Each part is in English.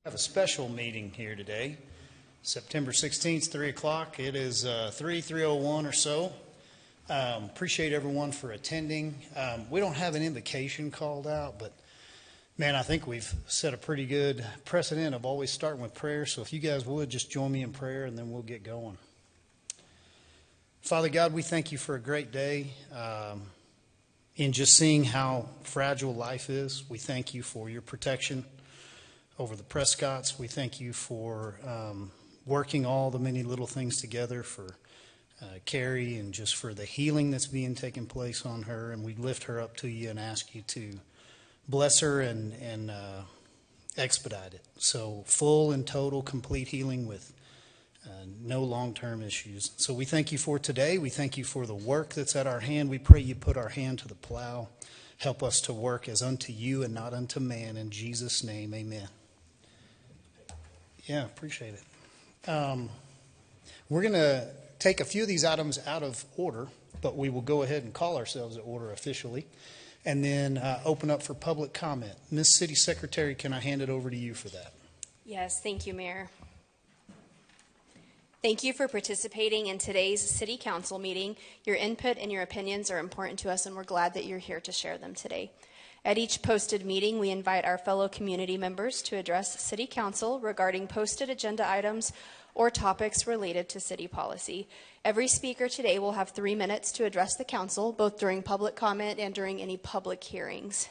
Have a special meeting here today, September 16th, 3 o'clock. It is 3:01 or so. Appreciate everyone for attending. We don't have an invocation called out, but man, I think we've set a pretty good precedent of always starting with prayer. So if you guys would, just join me in prayer and then we'll get going. Father God, we thank you for a great day. In just seeing how fragile life is, we thank you for your protection over the Prescotts. We thank you for working all the many little things together for Carrie and just for the healing that's being taken place on her. And we lift her up to you and ask you to bless her and expedite it. So full and total, complete healing with no long-term issues. So we thank you for today. We thank you for the work that's at our hand. We pray you put our hand to the plow. Help us to work as unto you and not unto man. In Jesus' name, amen. Yeah, appreciate it. We're going to take a few of these items out of order, but we will go ahead and call ourselves to order officially and then open up for public comment. Ms. City Secretary, can I hand it over to you for that? Yes, thank you, Mayor. Thank you for participating in today's City Council meeting. Your input and your opinions are important to us, and we're glad that you're here to share them today. At each posted meeting, we invite our fellow community members to address City Council regarding posted agenda items or topics related to city policy. Every speaker today will have 3 minutes to address the council, both during public comment and during any public hearings.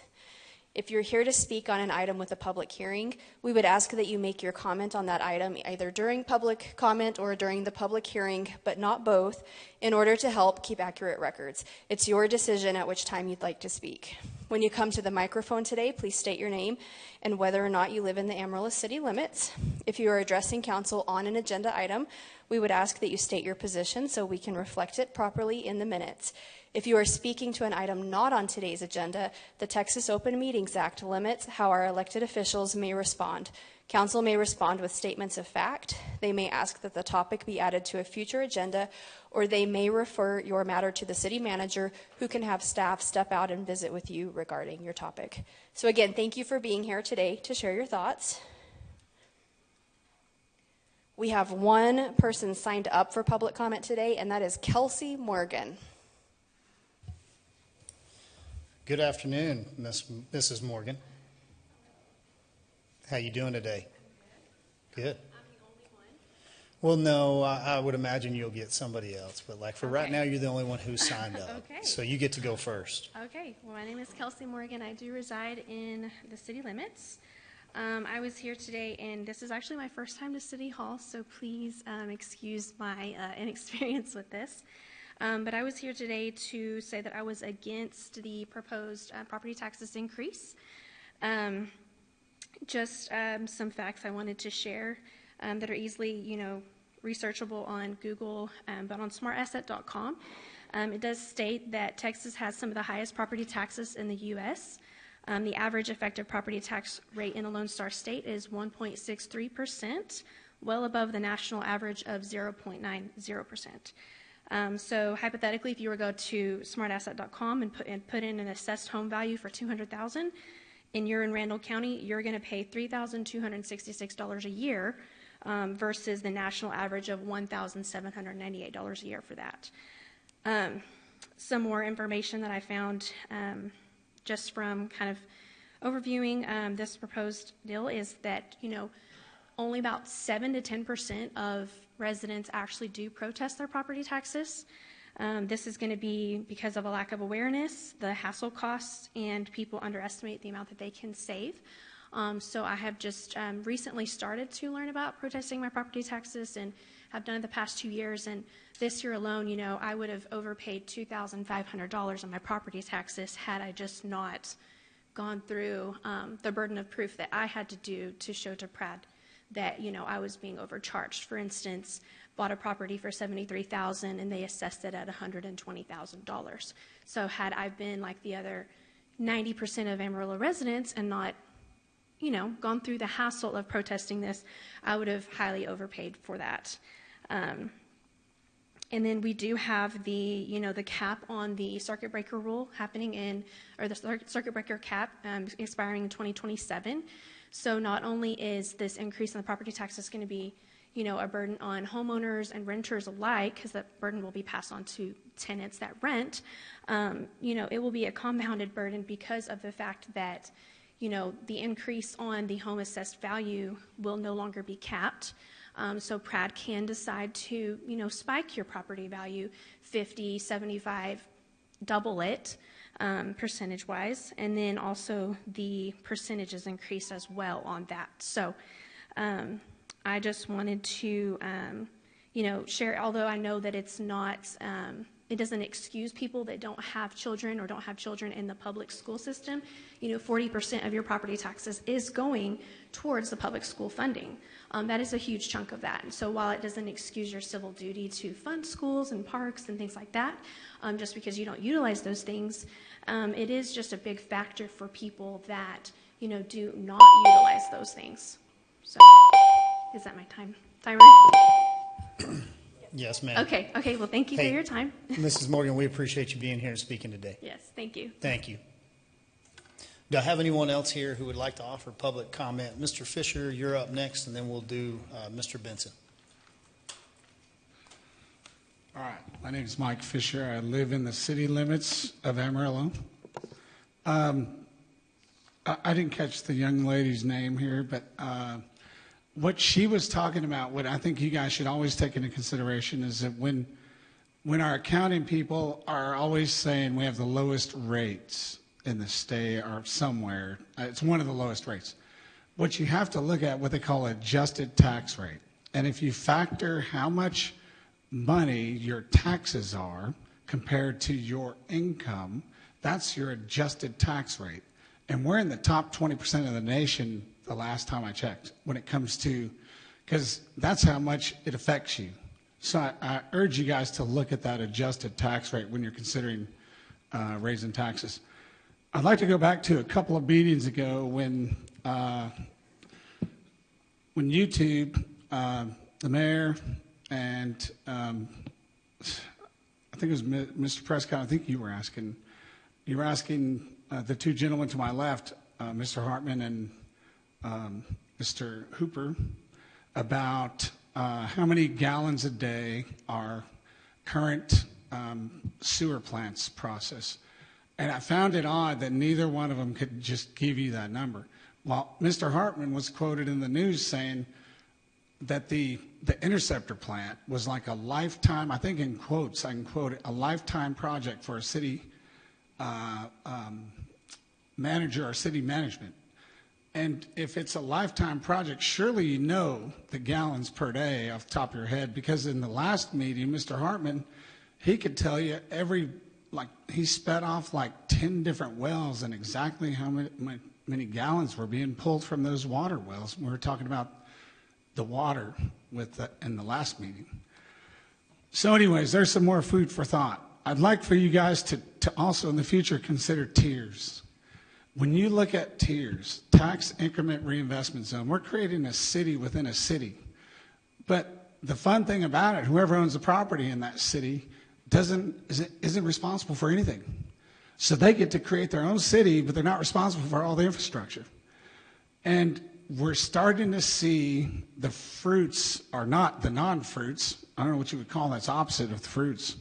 If you're here to speak on an item with a public hearing, we would ask that you make your comment on that item either during public comment or during the public hearing, but not both, in order to help keep accurate records. It's your decision at which time you'd like to speak. When you come to the microphone today, please state your name and whether or not you live in the Amarillo city limits. If you are addressing council on an agenda item, we would ask that you state your position so we can reflect it properly in the minutes. If you are speaking to an item not on today's agenda, the Texas Open Meetings Act limits how our elected officials may respond. Council may respond with statements of fact. They may ask that the topic be added to a future agenda, or they may refer your matter to the city manager, who can have staff step out and visit with you regarding your topic. So again, thank you for being here today to share your thoughts. We have one person signed up for public comment today, and that is Kelsey Morgan. Good afternoon, Mrs. Morgan. How you doing today? Good. I'm the only one. Well, no, I would imagine you'll get somebody else, but like for right Okay. now, you're the only one who's signed up. Okay. So you get to go first. Okay, well, my name is Kelsey Morgan. I do reside in the city limits. I was here today, and this is actually my first time to City Hall, so please excuse my inexperience with this. But I was here today to say that I was against the proposed property taxes increase. Just some facts I wanted to share that are easily, researchable on Google, but on smartasset.com. It does state that Texas has some of the highest property taxes in the U.S. The average effective property tax rate in a Lone Star state is 1.63%, well above the national average of 0.90%. So hypothetically, if you were to go to smartasset.com and put in an assessed home value for $200,000, and you're in Randall County, you're going to pay $3,266 a year versus the national average of $1,798 a year for that. Some more information that I found just from kind of overviewing this proposed deal is that, only about 7 to 10% of residents actually do protest their property taxes. This is going to be because of a lack of awareness, the hassle costs, and people underestimate the amount that they can save. So I have just recently started to learn about protesting my property taxes and have done it the past 2 years. And this year alone, I would have overpaid $2,500 on my property taxes had I just not gone through the burden of proof that I had to do to show to Pratt that, I was being overcharged. For instance, bought a property for $73,000 and they assessed it at $120,000. So had I been like the other 90% of Amarillo residents and not, gone through the hassle of protesting this, I would have highly overpaid for that. And then we do have the cap on the circuit breaker rule happening or the circuit breaker cap expiring in 2027. So not only is this increase in the property taxes going to be, a burden on homeowners and renters alike, because that burden will be passed on to tenants that rent, it will be a compounded burden because of the fact that, the increase on the home assessed value will no longer be capped. So PRAD can decide to, spike your property value 50, 75, double it percentage-wise, and then also the percentages increase as well on that. So I just wanted to, share, although I know that it's not, it doesn't excuse people that don't have children or don't have children in the public school system. 40% of your property taxes is going towards the public school funding. That is a huge chunk of that. And so while it doesn't excuse your civil duty to fund schools and parks and things like that, just because you don't utilize those things, it is just a big factor for people that, do not utilize those things. So is that my timer? Yes, ma'am. Okay, well, thank you for your time. Mrs. Morgan, we appreciate you being here and speaking today. Yes, thank you. Thank you. Do I have anyone else here who would like to offer public comment? Mr. Fisher, you're up next, and then we'll do Mr. Benson. All right, my name is Mike Fisher. I live in the city limits of Amarillo. I didn't catch the young lady's name here, but what she was talking about, what I think you guys should always take into consideration is that when our accounting people are always saying we have the lowest rates in the state or somewhere, it's one of the lowest rates. What you have to look at what they call adjusted tax rate. And if you factor how much money your taxes are compared to your income, that's your adjusted tax rate. And we're in the top 20% of the nation the last time I checked when it comes to, because that's how much it affects you. So I urge you guys to look at that adjusted tax rate when you're considering raising taxes. I'd like to go back to a couple of meetings ago when YouTube, the mayor, and I think it was Mr. Prescott, I think you were asking the two gentlemen to my left, Mr. Hartman and Mr. Hooper, about how many gallons a day our current sewer plants process. And I found it odd that neither one of them could just give you that number. Well, Mr. Hartman was quoted in the news saying that the Interceptor plant was like a lifetime, I think in quotes, I can quote it, a lifetime project for a city manager or city management. And if it's a lifetime project, surely you know the gallons per day off the top of your head, because in the last meeting, Mr. Hartman, he could tell you he sped off like 10 different wells and exactly how many gallons were being pulled from those water wells. We were talking about the water in the last meeting. So anyways, there's some more food for thought. I'd like for you guys to also in the future consider tiers. When you look at tiers, tax increment reinvestment zone, we're creating a city within a city. But the fun thing about it, whoever owns the property in that city isn't responsible for anything. So they get to create their own city, but they're not responsible for all the infrastructure. And we're starting to see the fruits, or not the non-fruits, I don't know what you would call that's opposite of the fruits.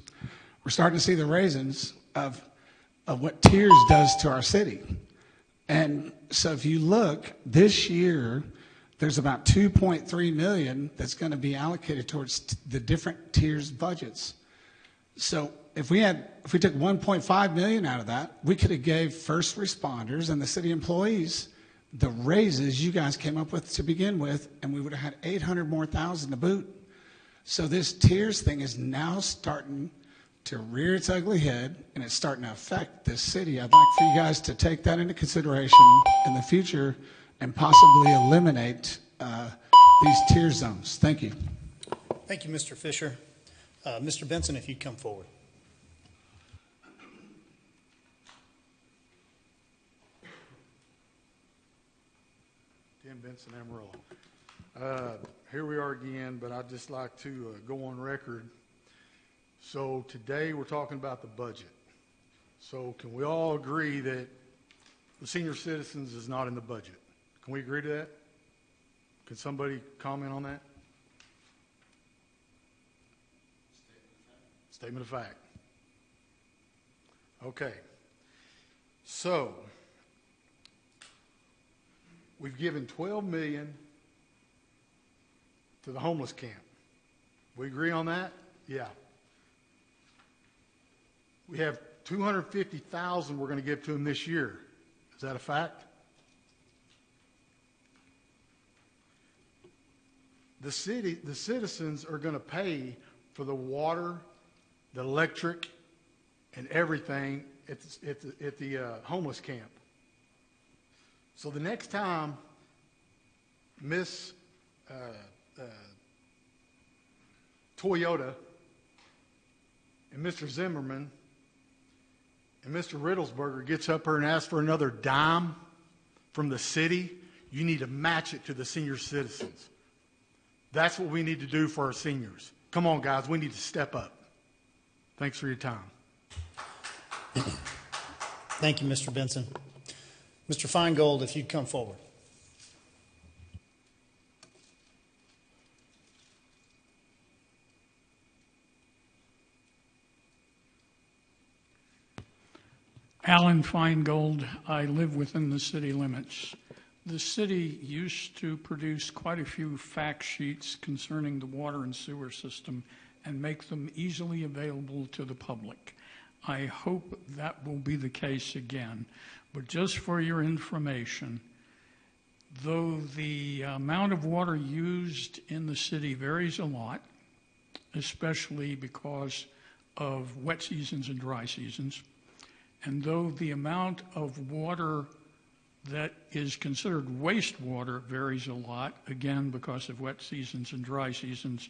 We're starting to see the raisins of what tiers does to our city. And so if you look, this year, there's about 2.3 million that's going to be allocated towards the different tiers budgets. So if we took 1.5 million out of that, we could have gave first responders and the city employees the raises you guys came up with to begin with, and we would have had 800 more thousand to boot. So this tiers thing is now starting to rear its ugly head, and it's starting to affect this city. I'd like for you guys to take that into consideration in the future and possibly eliminate these tier zones. Thank you. Thank you, Mr. Fisher. Mr. Benson, if you'd come forward. Tim Benson, Amarillo. Here we are again, but I'd just like to go on record. So today we're talking about the budget. So can we all agree that the senior citizens is not in the budget? Can we agree to that? Could somebody comment on that? Statement of fact. Okay. So, we've given $12 million to the homeless camp. We agree on that? Yeah. We have $250,000 we're going to give to them this year. Is that a fact? The citizens are going to pay for the water, the electric, and everything at the homeless camp. So the next time Miss Toyota and Mr. Zimmerman and Mr. Riddlesberger gets up here and asks for another dime from the city, you need to match it to the senior citizens. That's what we need to do for our seniors. Come on, guys, we need to step up. Thanks for your time. Thank you, Mr. Benson. Mr. Feingold, if you'd come forward. Alan Feingold. I live within the city limits. The city used to produce quite a few fact sheets concerning the water and sewer system and make them easily available to the public. I hope that will be the case again. But just for your information, though the amount of water used in the city varies a lot, especially because of wet seasons and dry seasons, and though the amount of water that is considered wastewater varies a lot, again, because of wet seasons and dry seasons,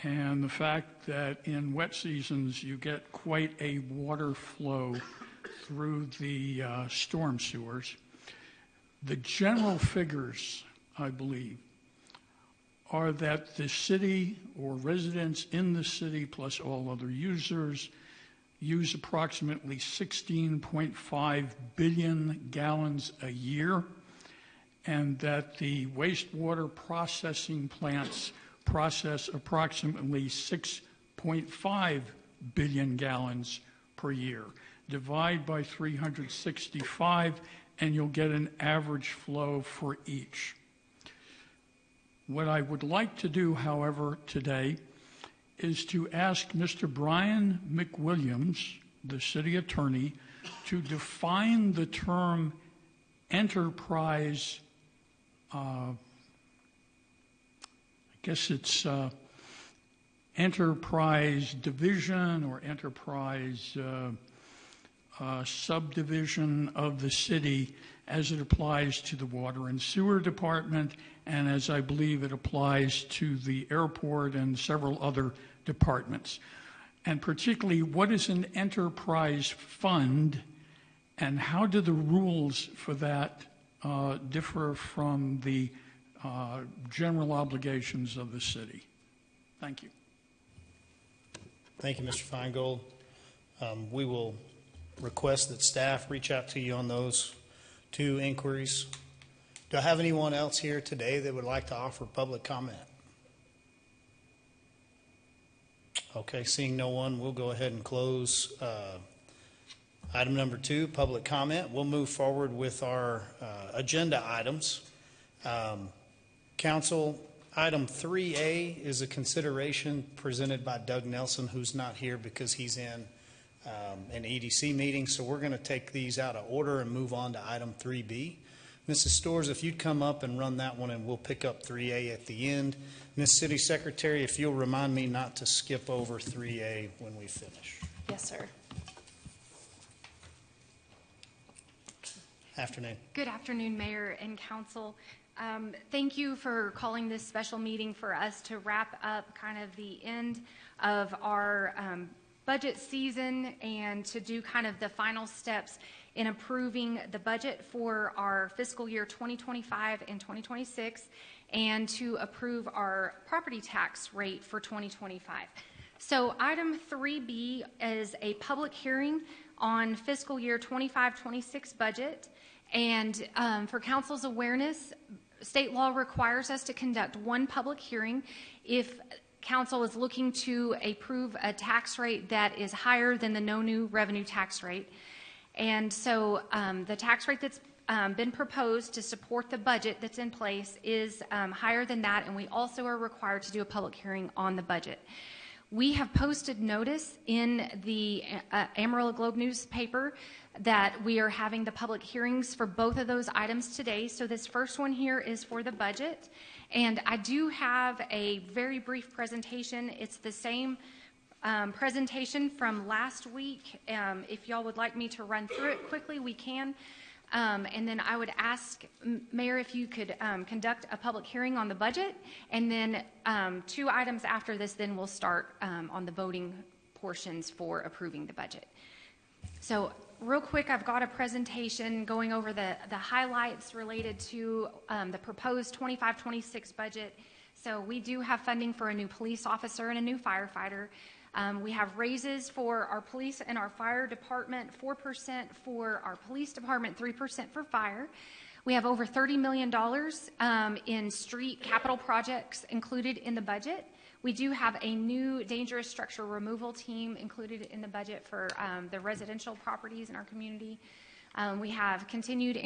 and the fact that in wet seasons you get quite a water flow through the storm sewers. The general figures, I believe, are that the city or residents in the city plus all other users use approximately 16.5 billion gallons a year, and that the wastewater processing plants process approximately 6.5 billion gallons per year. Divide by 365 and you'll get an average flow for each. What I would like to do, however, today is to ask Mr. Brian McWilliams, the city attorney, to define the term enterprise, I guess it's enterprise division or enterprise subdivision of the city as it applies to the water and sewer department, and as I believe it applies to the airport and several other departments. And particularly, what is an enterprise fund, and how do the rules for that differ from the general obligations of the city? Thank you. Thank you, Mr. Feingold. We will request that staff reach out to you on those two inquiries. Do I have anyone else here today that would like to offer public comment? Okay, seeing no one, we'll go ahead and close item number 2, public comment. We'll move forward with our agenda items. Council, item 3A is a consideration presented by Doug Nelson, who's not here because he's in an AEDC meeting. So we're going to take these out of order and move on to item 3B. Mrs. Storrs, if you'd come up and run that one, and we'll pick up 3A at the end. Ms. City Secretary, if you'll remind me not to skip over 3A when we finish. Yes, sir. Afternoon. Good afternoon, Mayor and Council. Thank you for calling this special meeting for us to wrap up kind of the end of our budget season and to do kind of the final steps in approving the budget for our fiscal year 2025 and 2026 and to approve our property tax rate for 2025. So item 3B is a public hearing on fiscal year 25-26 budget, And for council's awareness, state law requires us to conduct one public hearing if council is looking to approve a tax rate that is higher than the no new revenue tax rate. And so the tax rate that's been proposed to support the budget that's in place is higher than that, and we also are required to do a public hearing on the budget. We have posted notice in the Amarillo Globe newspaper that we are having the public hearings for both of those items today. So this first one here is for the budget. And I do have a very brief presentation. It's the same presentation from last week. If y'all would like me to run through it quickly, we can. And then I would ask, Mayor, if you could conduct a public hearing on the budget, and then 2 items after this, then we'll start on the voting portions for approving the budget. So real quick, I've got a presentation going over the highlights related to the proposed 25-26 budget. So we do have funding for a new police officer and a new firefighter. We have raises for our police and our fire department, 4% for our police department, 3% for fire. We have over $30 million in street capital projects included in the budget. We do have a new dangerous structure removal team included in the budget for the residential properties in our community. We have continued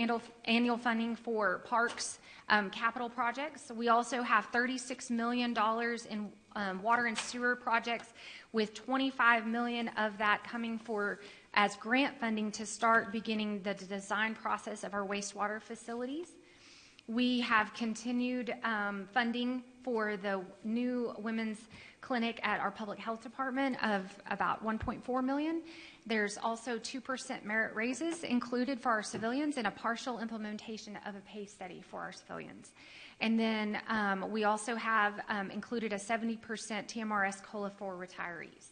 annual funding for parks capital projects. We also have $36 million in water and sewer projects, with $25 million of that coming as grant funding to start beginning the design process of our wastewater facilities. We have continued funding for the new women's clinic at our public health department of about $1.4 million. There's also 2% merit raises included for our civilians and a partial implementation of a pay study for our civilians. And then we also have included a 70% TMRS COLA for retirees.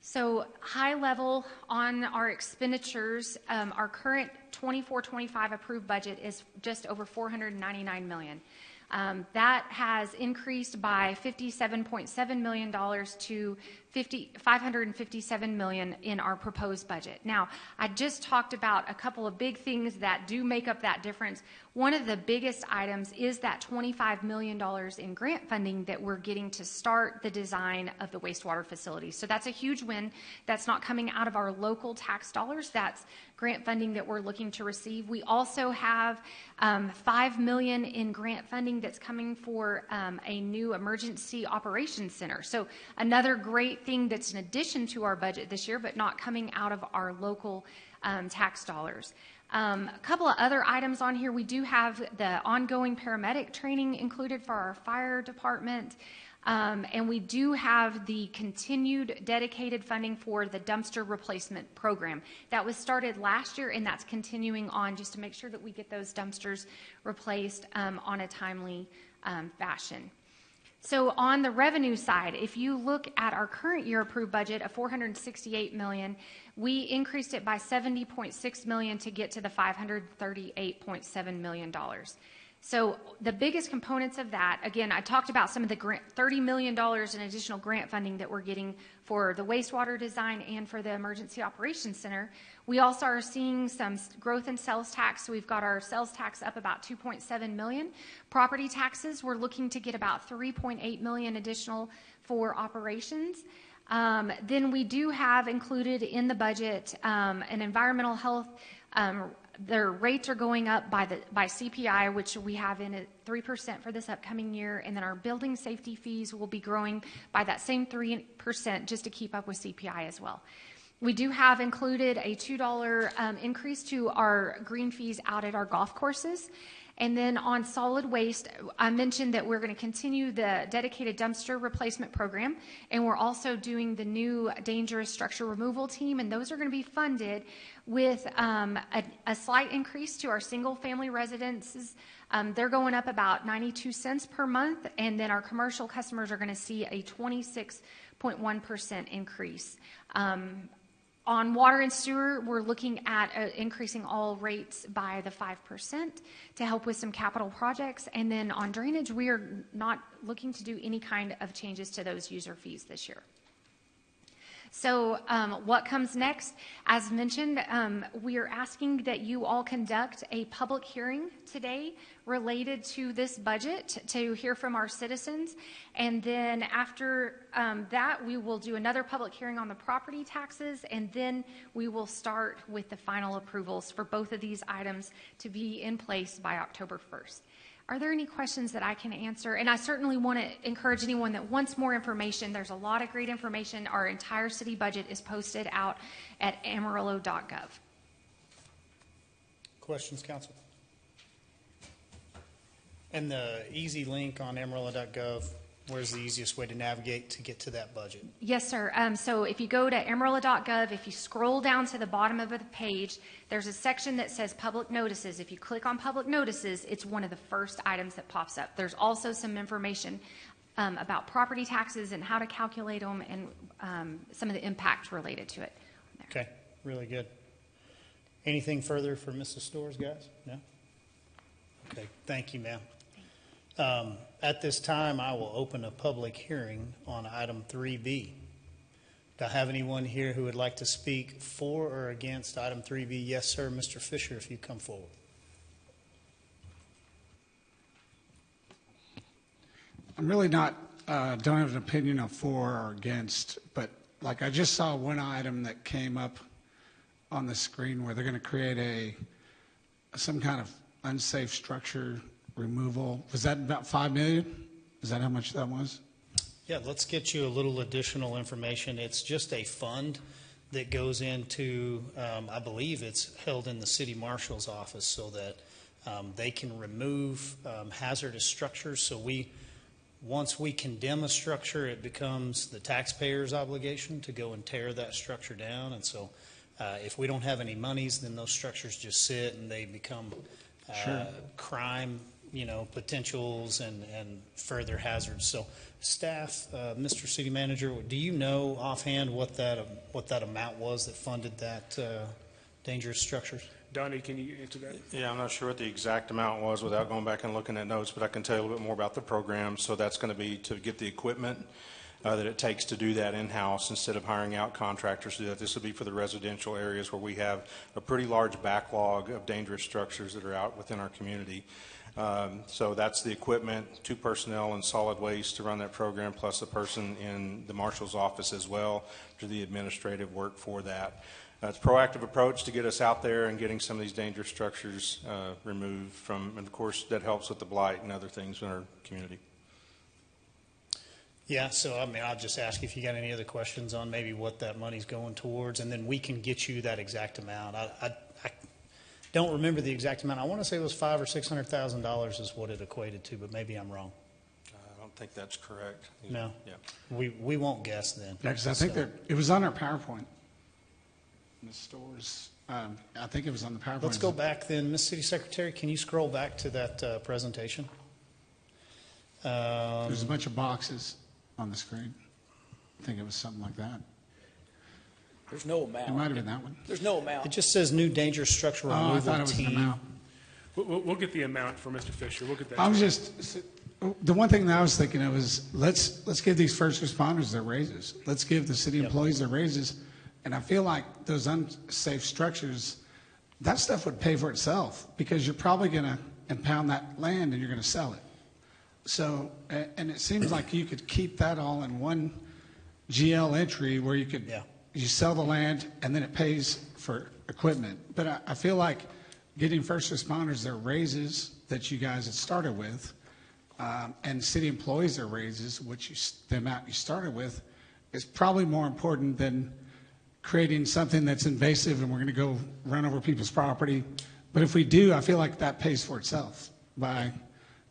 So high level on our expenditures, our current 24-25 approved budget is just over $499 million. That has increased by $57.7 million to $557 million in our proposed budget. Now, I just talked about a couple of big things that do make up that difference. One of the biggest items is that $25 million in grant funding that we're getting to start the design of the wastewater facility. So that's a huge win. That's not coming out of our local tax dollars. That's grant funding that we're looking to receive. We also have $5 million in grant funding that's coming for a new emergency operations center. So another great thing that's in addition to our budget this year, but not coming out of our local tax dollars. A couple of other items on here. We do have the ongoing paramedic training included for our fire department. And we do have the continued dedicated funding for the dumpster replacement program. That was started last year, and that's continuing on just to make sure that we get those dumpsters replaced on a timely fashion. So on the revenue side, if you look at our current year approved budget of $468 million, we increased it by $70.6 million to get to the $538.7 million. So the biggest components of that, again, I talked about some of the $30 million in additional grant funding that we're getting for the wastewater design and for the Emergency Operations Center. We also are seeing some growth in sales tax. So we've got our sales tax up about $2.7 million. Property taxes, we're looking to get about $3.8 million additional for operations. Then we do have included in the budget an environmental health. Their rates are going up by CPI, which we have in at 3% for this upcoming year, and then our building safety fees will be growing by that same 3% just to keep up with CPI as well. We do have included a $2 increase to our green fees out at our golf courses. And then on solid waste, I mentioned that we're going to continue the dedicated dumpster replacement program, and we're also doing the new dangerous structure removal team, and those are going to be funded with a slight increase to our single-family residences. They're going up about 92 cents per month, and then our commercial customers are going to see a 26.1% increase. On water and sewer, we're looking at increasing all rates by the 5% to help with some capital projects. And then on drainage, we are not looking to do any kind of changes to those user fees this year. So what comes next? As mentioned, we are asking that you all conduct a public hearing today related to this budget to hear from our citizens. And then after that, we will do another public hearing on the property taxes, and then we will start with the final approvals for both of these items to be in place by October 1st. Are there any questions that I can answer? And I certainly want to encourage anyone that wants more information. There's a lot of great information. Our entire city budget is posted out at amarillo.gov. Questions, council? And the easy link on amarillo.gov, where's the easiest way to navigate to get to that budget? Yes, sir. So if you go to amarillo.gov, if you scroll down to the bottom of the page, there's a section that says public notices. If you click on public notices, it's one of the first items that pops up. There's also some information about property taxes and how to calculate them and some of the impact related to it. Okay, really good. Anything further for Mrs. Storrs, guys? No? Okay, thank you, ma'am. At this time, I will open a public hearing on item 3B. Do I have anyone here who would like to speak for or against item 3B? Yes, sir. Mr. Fisher, if you come forward. I'm really not, don't have an opinion of for or against, but like I just saw one item that came up on the screen where they're going to create some kind of unsafe structure removal. Was that about $5 million? Is that how much that was? Yeah, let's get you a little additional information. It's just a fund that goes into, I believe it's held in the city marshal's office so that they can remove hazardous structures. So once we condemn a structure, it becomes the taxpayer's obligation to go and tear that structure down. And so if we don't have any monies, then those structures just sit and they become crime, potentials and further hazards. So staff, Mr. City Manager, do you know offhand what that amount was that funded that dangerous structures? Donnie, can you answer that? Yeah, I'm not sure what the exact amount was without going back and looking at notes, but I can tell you a little bit more about the program. So that's going to be to get the equipment that it takes to do that in-house instead of hiring out contractors to do that. This will be for the residential areas where we have a pretty large backlog of dangerous structures that are out within our community. So that's the equipment, 2 personnel in solid waste to run that program, plus a person in the marshal's office as well to do the administrative work for that. It's a proactive approach to get us out there and getting some of these dangerous structures removed from, and of course that helps with the blight and other things in our community. Yeah, so I'll just ask if you got any other questions on maybe what that money's going towards, and then we can get you that exact amount. I don't remember the exact amount. I want to say it was $500,000 or $600,000 is what it equated to, but maybe I'm wrong. I don't think that's correct. No. Yeah. We won't guess then. Yeah, because I think that it was on our PowerPoint. The stores, I think it was on the PowerPoint. Let's go back then. Ms. City Secretary, can you scroll back to that presentation? There's a bunch of boxes on the screen. I think it was something like that. There's no amount. It might have been that one. There's no amount. It just says new dangerous structure removal Oh, I thought it was an team. amount. We'll get the amount for Mr. Fisher. We'll get that. I was just, the one thing that I was thinking of is let's give these first responders their raises. Let's give the city employees their raises. And I feel like those unsafe structures, that stuff would pay for itself because you're probably going to impound that land and you're going to sell it. So, and it seems like you could keep that all in one GL entry where you could, you sell the land and then it pays for equipment. But I feel like getting first responders their raises that you guys had started with, and city employees their raises, the amount you started with, is probably more important than creating something that's invasive and we're going to go run over people's property. But if we do, I feel like that pays for itself by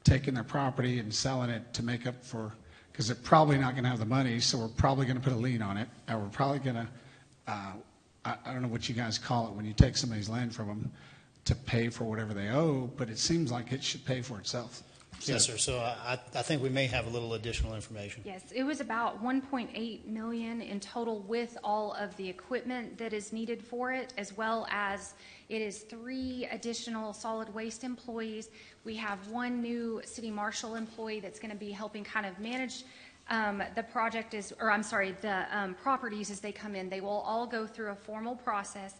taking their property and selling it to make up for, because they're probably not going to have the money, so we're probably going to put a lien on it, or we're probably going to, I don't know what you guys call it when you take somebody's land from them to pay for whatever they owe, but it seems like it should pay for itself. Yes, sir. So I think we may have a little additional information. Yes, it was about 1.8 million in total with all of the equipment that is needed for it, as well as it is 3 additional solid waste employees. We have 1 new city marshal employee that's going to be helping kind of manage the project is, or I'm sorry, the properties as they come in, they will all go through a formal process.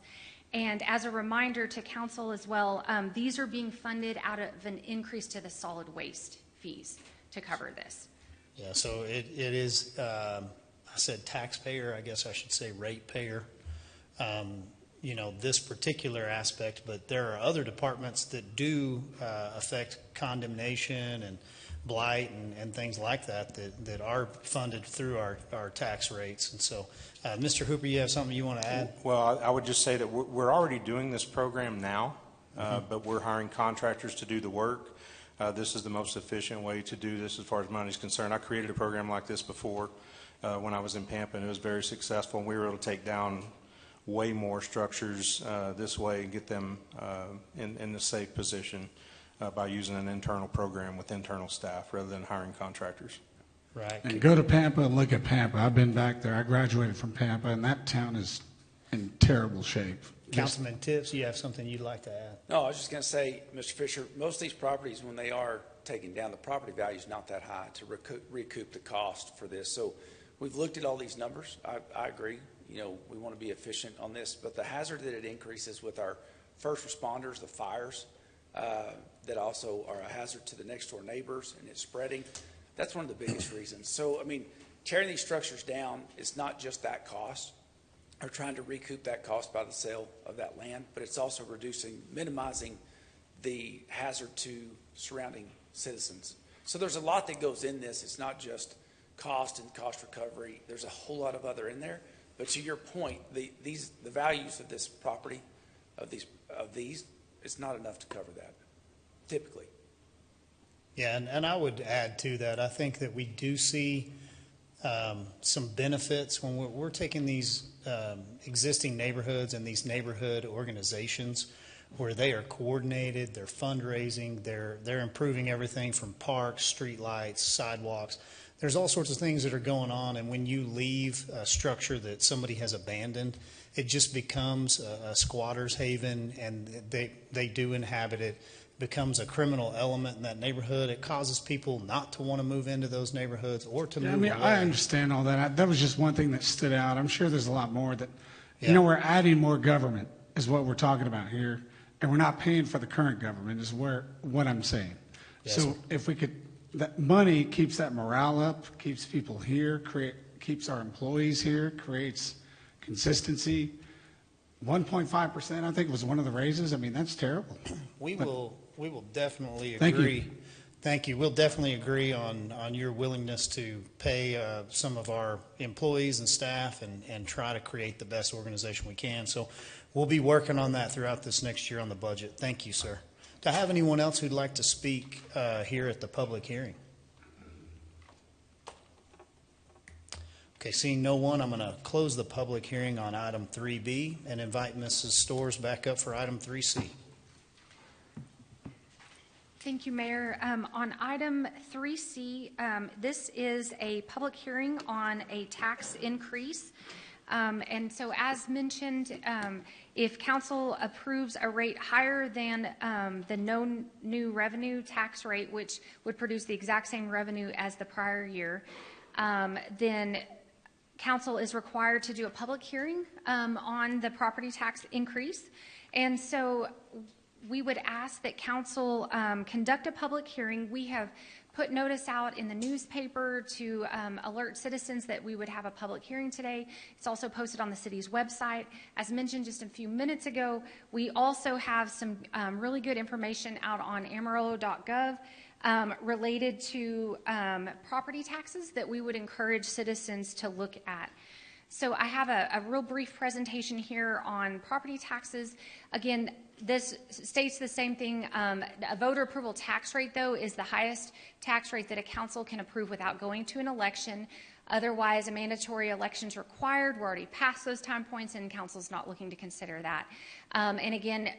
And as a reminder to council as well, these are being funded out of an increase to the solid waste fees to cover this. Yeah, so it is, I said taxpayer, I guess I should say ratepayer. This particular aspect, but there are other departments that do affect condemnation and blight and things like that are funded through our tax rates. And so, Mr. Hooper, you have something you want to add? Well, I would just say that we're already doing this program now, but we're hiring contractors to do the work. This is the most efficient way to do this as far as money is concerned. I created a program like this before when I was in Pampa, and it was very successful. And we were able to take down way more structures this way and get them in a safe position by using an internal program with internal staff rather than hiring contractors. Right. And go to Pampa and look at Pampa. I've been back there. I graduated from Pampa, and that town is in terrible shape. Councilman Tips, you have something you'd like to add? No, I was just going to say, Mr. Fisher, most of these properties, when they are taken down, the property value is not that high to recoup the cost for this. So we've looked at all these numbers. I agree. We want to be efficient on this, but the hazard that it increases with our first responders, the fires, that also are a hazard to the next door neighbors, and it's spreading. That's one of the biggest reasons. So, tearing these structures down is not just that cost, or trying to recoup that cost by the sale of that land, but it's also minimizing the hazard to surrounding citizens. So there's a lot that goes in this. It's not just cost and cost recovery. There's a whole lot of other in there. But to your point, the values of this property, of these, it's not enough to cover that, typically. Yeah, and I would add to that, I think that we do see some benefits when we're taking these existing neighborhoods and these neighborhood organizations where they are coordinated, they're fundraising, they're improving everything from parks, street lights, sidewalks. There's all sorts of things that are going on, and when you leave a structure that somebody has abandoned, it just becomes a squatter's haven, and they do inhabit it. Becomes a criminal element in that neighborhood. It causes people not to want to move into those neighborhoods or to move away. I understand all that. That was just one thing that stood out. I'm sure there's a lot more that, we're adding more government is what we're talking about here, and we're not paying for the current government is what I'm saying. Yes, so sir. if we could, that money keeps that morale up, keeps people here, keeps our employees here, creates consistency. 1.5%, I think, was one of the raises. That's terrible. We will definitely Thank agree. you. Thank you. We'll definitely agree on your willingness to pay some of our employees and staff and try to create the best organization we can. So we'll be working on that throughout this next year on the budget. Thank you, sir. Do I have anyone else who'd like to speak here at the public hearing? Okay, seeing no one, I'm going to close the public hearing on item 3B and invite Mrs. Storrs back up for item 3C. Thank you, Mayor. On item 3C, this is a public hearing on a tax increase. And so as mentioned, if council approves a rate higher than the no new revenue tax rate, which would produce the exact same revenue as the prior year, then council is required to do a public hearing on the property tax increase. And so we would ask that council conduct a public hearing. We have put notice out in the newspaper to alert citizens that we would have a public hearing today. It's also posted on the city's website. As mentioned just a few minutes ago, we also have some really good information out on amarillo.gov related to property taxes that we would encourage citizens to look at. So I have a real brief presentation here on property taxes. Again, this states the same thing. A voter approval tax rate, though, is the highest tax rate that a council can approve without going to an election. Otherwise, a mandatory election is required. We're already past those time points, and council's not looking to consider that. And again,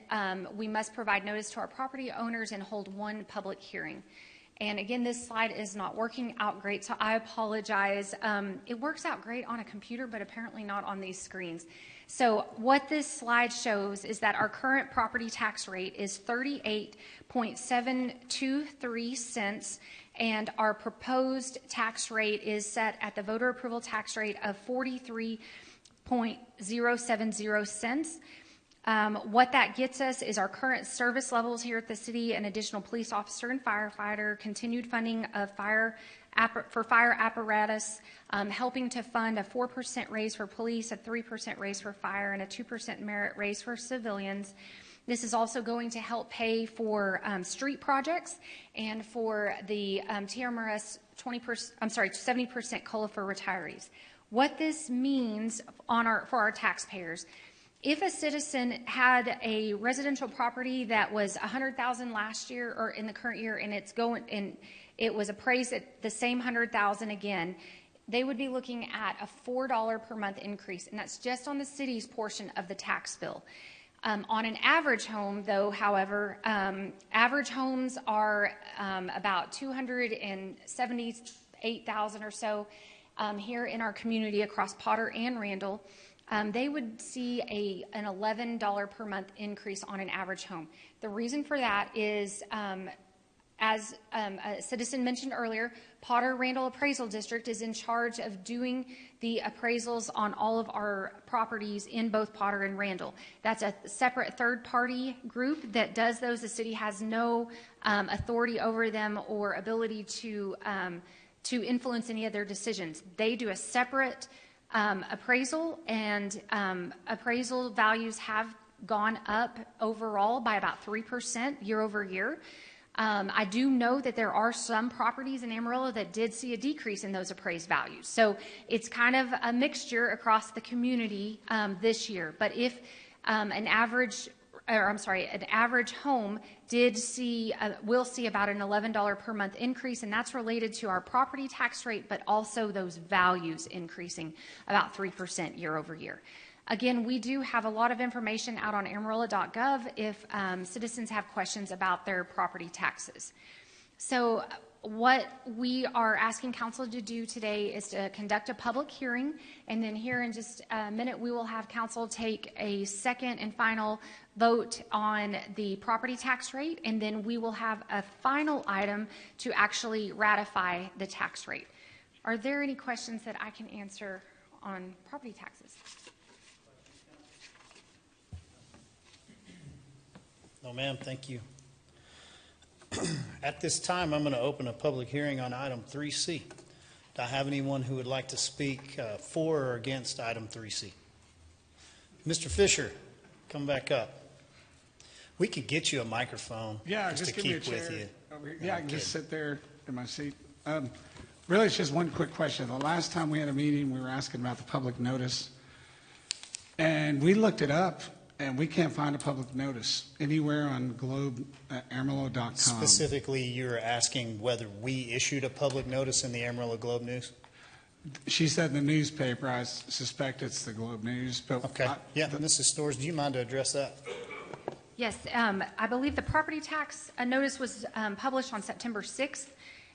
we must provide notice to our property owners and hold one public hearing. And again, this slide is not working out great, so I apologize. It works out great on a computer, but apparently not on these screens. So what this slide shows is that our current property tax rate is 38.723 cents, and our proposed tax rate is set at the voter approval tax rate of 43.070 cents. What that gets us is our current service levels here at the city, an additional police officer and firefighter, continued funding of fire apparatus, helping to fund a 4% raise for police, a 3% raise for fire, and a 2% merit raise for civilians. This is also going to help pay for street projects and for the TMRS 70% COLA for retirees. What this means for our taxpayers: if a citizen had a residential property that was $100,000 last year or in the current year, and it was appraised at the same $100,000 again, they would be looking at a $4 per month increase, and that's just on the city's portion of the tax bill. On an average home, though, however, average homes are about $278,000 or so here in our community across Potter and Randall. They would see an $11 per month increase on an average home. The reason for that is, as a citizen mentioned earlier, Potter Randall Appraisal District is in charge of doing the appraisals on all of our properties in both Potter and Randall. That's a separate third-party group that does those. The city has no authority over them or ability to influence any of their decisions. They do a separate appraisal, and appraisal values have gone up overall by about 3% year over year. I do know that there are some properties in Amarillo that did see a decrease in those appraised values. So it's kind of a mixture across the community this year. But if an average home will see about an $11 per month increase, and that's related to our property tax rate, but also those values increasing about 3% year over year. Again, we do have a lot of information out on amarillo.gov if citizens have questions about their property taxes. So what we are asking council to do today is to conduct a public hearing, and then here in just a minute we will have council take a second and final vote on the property tax rate, and then we will have a final item to actually ratify the tax rate. Are there any questions that I can answer on property taxes? No, ma'am, thank you. At this time, I'm going to open a public hearing on item 3C. Do I have anyone who would like to speak for or against item 3C? Mr. Fisher, come back up. We could get you a microphone just to give me a keep chair with you. over here. Yeah, I can just sit there in my seat. Really, it's just one quick question. The last time we had a meeting, we were asking about the public notice, and we looked it up, and we can't find a public notice anywhere on Amarillo.com. Specifically, you're asking whether we issued a public notice in the Amarillo Globe News? She said in the newspaper. I suspect it's the Globe News. But Okay. Mrs. Storrs, do you mind to address that? Yes, I believe the property tax notice was published on September 6th,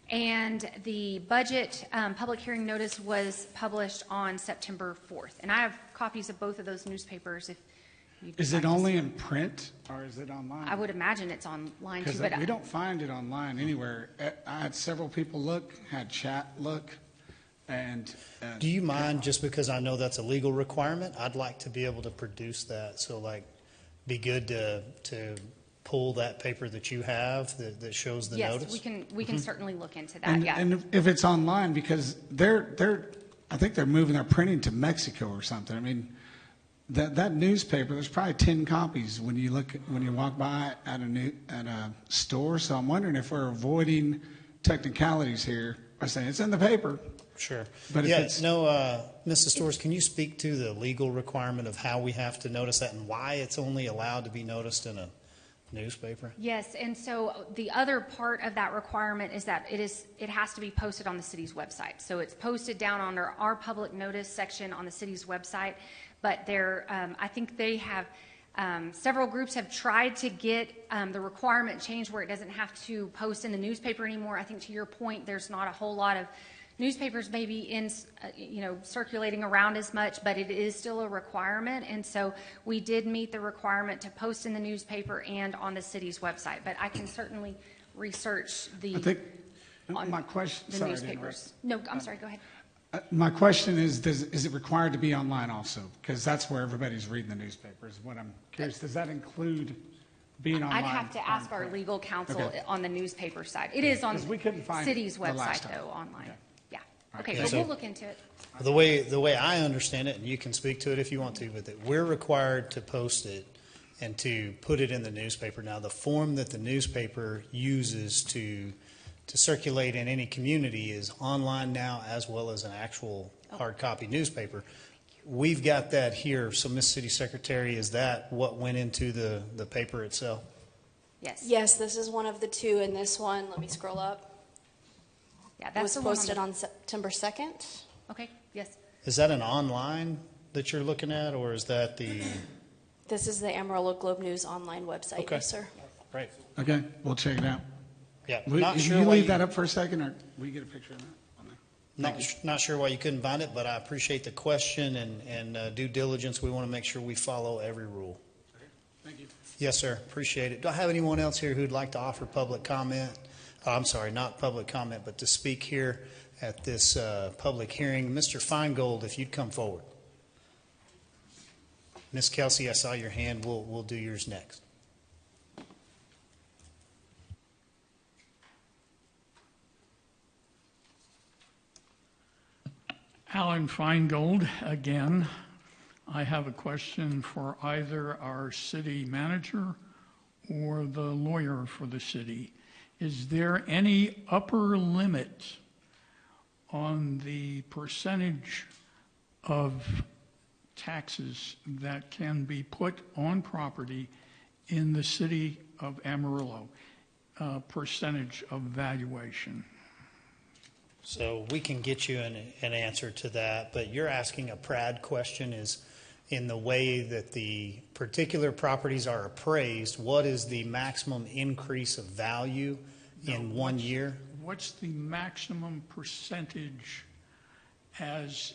and the budget public hearing notice was published on September 4th. And I have copies of both of those newspapers if you'd is like it to only see. in print or is it online? I would imagine it's online too. Because But we don't find it online anywhere. I had several people look, had chat look, and Do you mind, just because I know that's a legal requirement, I'd like to be able to produce that. So be good to pull that paper that you have that shows the notice? Yes, we can certainly look into that. and if it's online, because I think they're moving their printing to Mexico or something. I mean, that newspaper, there's probably 10 copies when you walk by at a store. So I'm wondering if we're avoiding technicalities here by saying it's in the paper. Sure. But Mrs. Storrs, can you speak to the legal requirement of how we have to notice that and why it's only allowed to be noticed in a newspaper? Yes, and so the other part of that requirement is that it has to be posted on the city's website. So it's posted down under our public notice section on the city's website. But I think they have, several groups have tried to get the requirement changed where it doesn't have to post in the newspaper anymore. I think to your point, there's not a whole lot of newspapers maybe circulating around as much, but it is still a requirement. And so we did meet the requirement to post in the newspaper and on the city's website. But I can certainly research the. on My question, the sorry to newspapers. No, I'm sorry, go ahead. My question is it required to be online also? Because that's where everybody's reading the newspapers. What I'm curious, does that include being online? I'd have to ask our legal counsel Okay. on the newspaper side. It is on 'Cause we couldn't find city's it the last website time. though, online. Okay. Yeah. right. Okay, Yeah, but so- we'll look into it. The way I understand it, and you can speak to it if you want to, but that we're required to post it and to put it in the newspaper. Now, the form that the newspaper uses to circulate in any community is online now, as well as an actual hard copy newspaper. We've got that here. So, Ms. City Secretary, is that what went into the paper itself? Yes. Yes, this is one of the two, and this one, let me scroll up, Yeah, was that's the one posted the- on September 2nd. Okay, yes. Is that an online that you're looking at, or is that the? This is the Amarillo Globe News online website, Okay. yes, sir. Right. Okay, we'll check it out. Yeah. Will Not you sure why leave that up for a second, or will you get a picture of that on there? Not sure why you couldn't find it, but I appreciate the question and due diligence. We want to make sure we follow every rule. Thank you. Yes, sir. Appreciate it. Do I have anyone else here who'd like to offer public comment? I'm sorry, not public comment, but to speak here at this public hearing? Mr. Feingold, if you'd come forward. Ms. Kelsey, I saw your hand. We'll do yours next. Alan Feingold, again. I have a question for either our city manager or the lawyer for the city. Is there any upper limit on the percentage of taxes that can be put on property in the city of Amarillo? Percentage of valuation? So we can get you an answer to that, but you're asking a PRAD question, is in the way that the particular properties are appraised, what is the maximum increase of value in 1 year? What's the maximum percentage as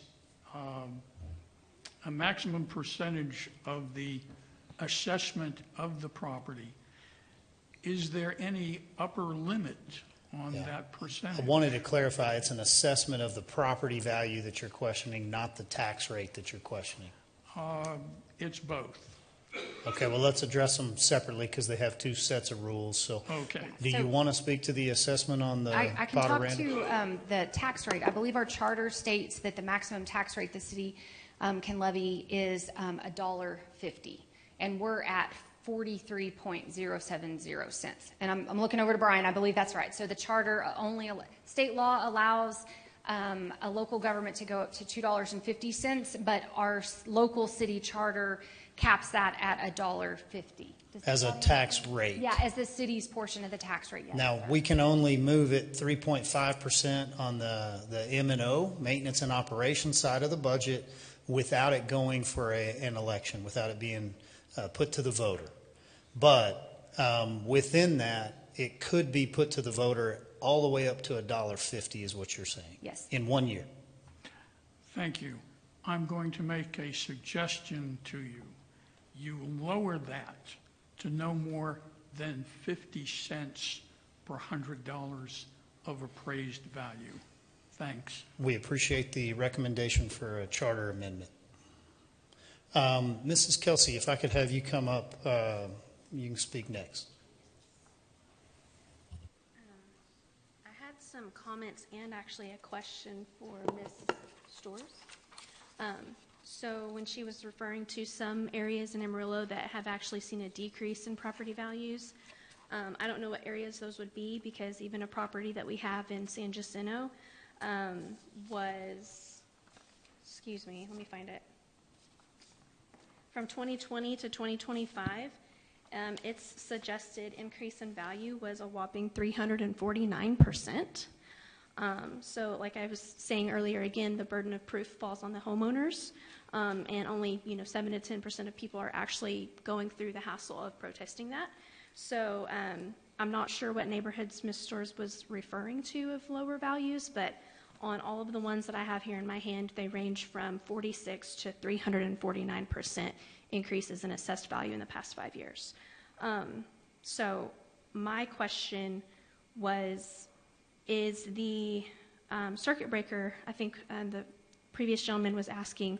a maximum percentage of the assessment of the property? Is there any upper limit on Yeah. that percentage? I wanted to clarify, it's an assessment of the property value that you're questioning, not the tax rate that you're questioning. It's both. Okay, well, let's address them separately because they have two sets of rules. So Okay. do you So- want to speak to the assessment on the I can pot of talk random? to the tax rate. I believe our charter states that the maximum tax rate the city can levy is $1.50, and we're at 43.070 cents. And I'm looking over to Brian. I believe that's right. So the charter only, state law allows a local government to go up to $2.50, but our local city charter caps that at $1.50. As a tax rate? Yeah, as the city's portion of the tax rate, yes. Now, we can only move it 3.5% on the M&O, maintenance and operations side of the budget, without it going for an election, without it being put to the voter. But within that, it could be put to the voter all the way up to $1.50 is what you're saying? Yes. In 1 year? Thank you. I'm going to make a suggestion to you. You lower that to no more than 50 cents per $100 of appraised value. Thanks. We appreciate the recommendation for a charter amendment. Mrs. Kelsey, if I could have you come up, you can speak next. I had some comments and actually a question for Ms. Storrs. So when she was referring to some areas in Amarillo that have actually seen a decrease in property values, I don't know what areas those would be, because even a property that we have in San Jacinto was, excuse me, let me find it. From 2020 to 2025, its suggested increase in value was a whopping 349%. So like I was saying earlier, again, the burden of proof falls on the homeowners, and only 7 to 10% of people are actually going through the hassle of protesting that. So I'm not sure what neighborhoods Ms. Storrs was referring to of lower values, but on all of the ones that I have here in my hand, they range from 46 to 349% increases in assessed value in the past 5 years. So my question was, is the circuit breaker. I think the previous gentleman was asking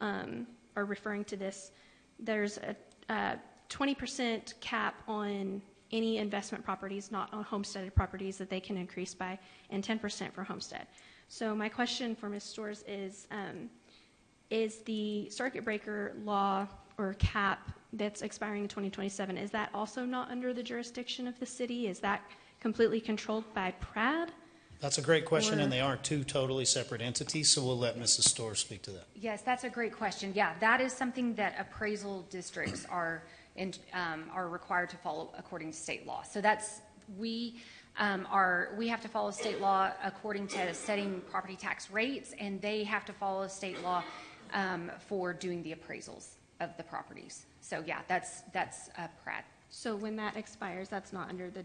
or referring to this. There's a 20% cap on any investment properties, not on homesteaded properties, that they can increase by, and 10% for homestead. So my question for Ms. Storrs is the circuit breaker law or cap that's expiring in 2027, is that also not under the jurisdiction of the city? Is that completely controlled by PRAD? That's a great question, and they are two totally separate entities, so we'll let Mrs. Storrs speak to that. Yes, that's a great question. Yeah, that is something that appraisal districts are required to follow according to state law. So that's, we have to follow state law according to setting property tax rates, and they have to follow state law for doing the appraisals of the properties. So yeah, that's PRAD. So when that expires, that's not under the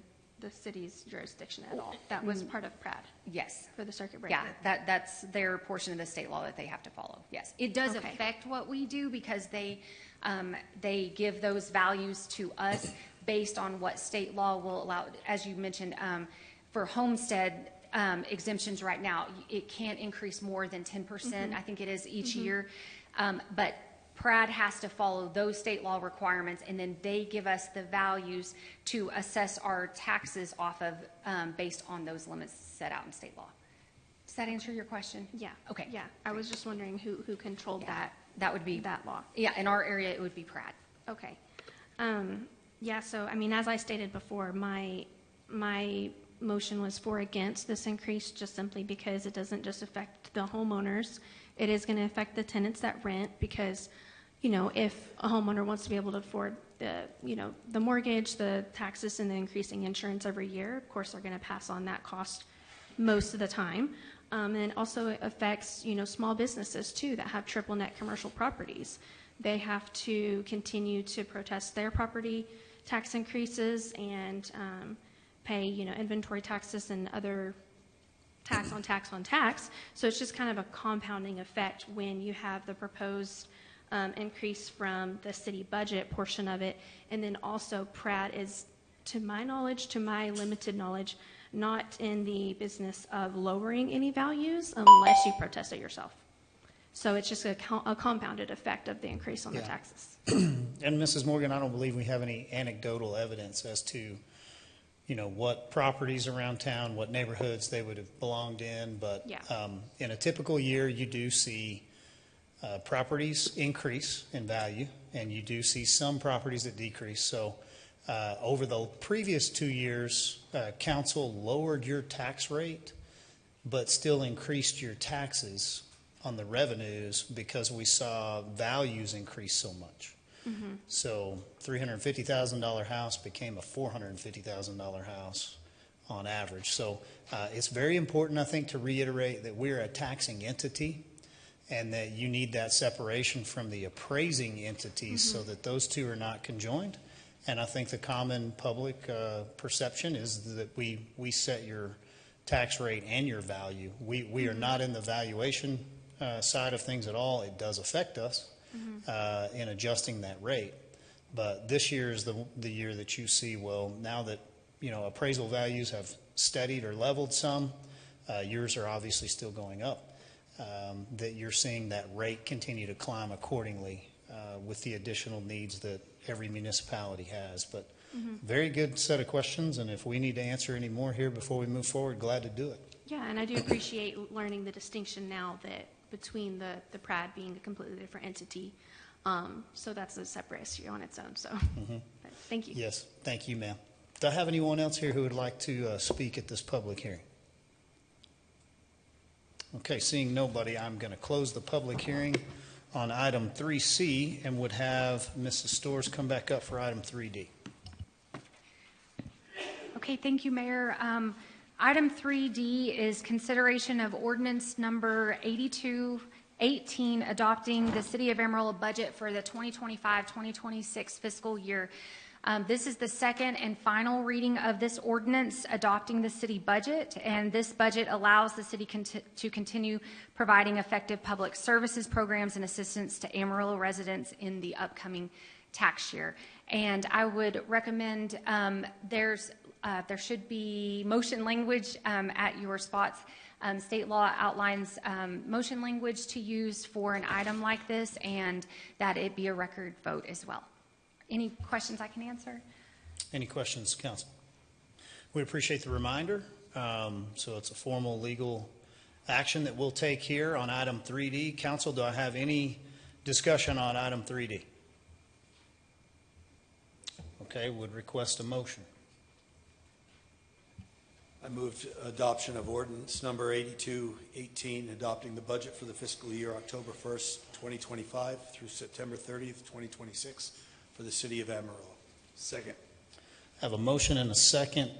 city's jurisdiction at all? That was part of PRAD? Yes. For the circuit breaker? Yeah, that's their portion of the state law that they have to follow, yes. It does affect what we do because they give those values to us based on what state law will allow. As you mentioned, for homestead exemptions right now, it can't increase more than 10%, I think it is each year. But PRAD has to follow those state law requirements, and then they give us the values to assess our taxes off of based on those limits set out in state law. Does that answer your question? Yeah. Okay. Yeah, I was just wondering who controlled that would be that law. Yeah, in our area it would be PRAD. Okay. Yeah, so I mean, as I stated before, my motion was for against this increase just simply because it doesn't just affect the homeowners. It is going to affect the tenants that rent because, you know, if a homeowner wants to be able to afford the mortgage, the taxes, and the increasing insurance every year, of course they're going to pass on that cost most of the time. And it also affects, small businesses too that have triple net commercial properties. They have to continue to protest their property tax increases and pay, inventory taxes and other tax on tax on tax. So it's just kind of a compounding effect when you have the proposed increase from the city budget portion of it. And then also PRAD is, to my knowledge, to my limited knowledge, not in the business of lowering any values unless you protest it yourself. So it's just a compounded effect of the increase on the taxes. And Mrs. Morgan, I don't believe we have any anecdotal evidence as to, what properties around town, what neighborhoods they would have belonged in. But in a typical year, you do see properties increase in value, and you do see some properties that decrease. So over the previous 2 years, council lowered your tax rate, but still increased your taxes on the revenues because we saw values increase so much. Mm-hmm. So $350,000 house became a $450,000 house on average. So it's very important, I think, to reiterate that we're a taxing entity and that you need that separation from the appraising entities so that those two are not conjoined. And I think the common public perception is that we set your tax rate and your value. We are not in the valuation side of things at all. It does affect us in adjusting that rate. But this year is the year that you see, well, now that, appraisal values have steadied or leveled some, yours are obviously still going up, that you're seeing that rate continue to climb accordingly with the additional needs that every municipality has. But very good set of questions, and if we need to answer any more here before we move forward, glad to do it. Yeah, and I do appreciate learning the distinction now that between the PRAD being a completely different entity. So that's a separate issue on its own. So thank you. Yes, thank you, ma'am. Do I have anyone else here who would like to speak at this public hearing? Okay, seeing nobody, I'm going to close the public hearing on item 3C and would have Mrs. Storrs come back up for item 3D. Okay, thank you, Mayor. Item 3D is consideration of ordinance number 8218, adopting the City of Amarillo budget for the 2025-2026 fiscal year. This is the second and final reading of this ordinance adopting the city budget, and this budget allows the city to continue providing effective public services programs and assistance to Amarillo residents in the upcoming tax year. And I would recommend there's there should be motion language at your spots. State law outlines motion language to use for an item like this, and that it be a record vote as well. Any questions I can answer? Any questions, council? We appreciate the reminder. So it's a formal legal action that we'll take here on item 3D. Council, do I have any discussion on item 3D? Okay, would request a motion. I moved adoption of ordinance number 8218, adopting the budget for the fiscal year October 1st, 2025 through September 30th, 2026 for the city of Amarillo. Second. I have a motion and a second.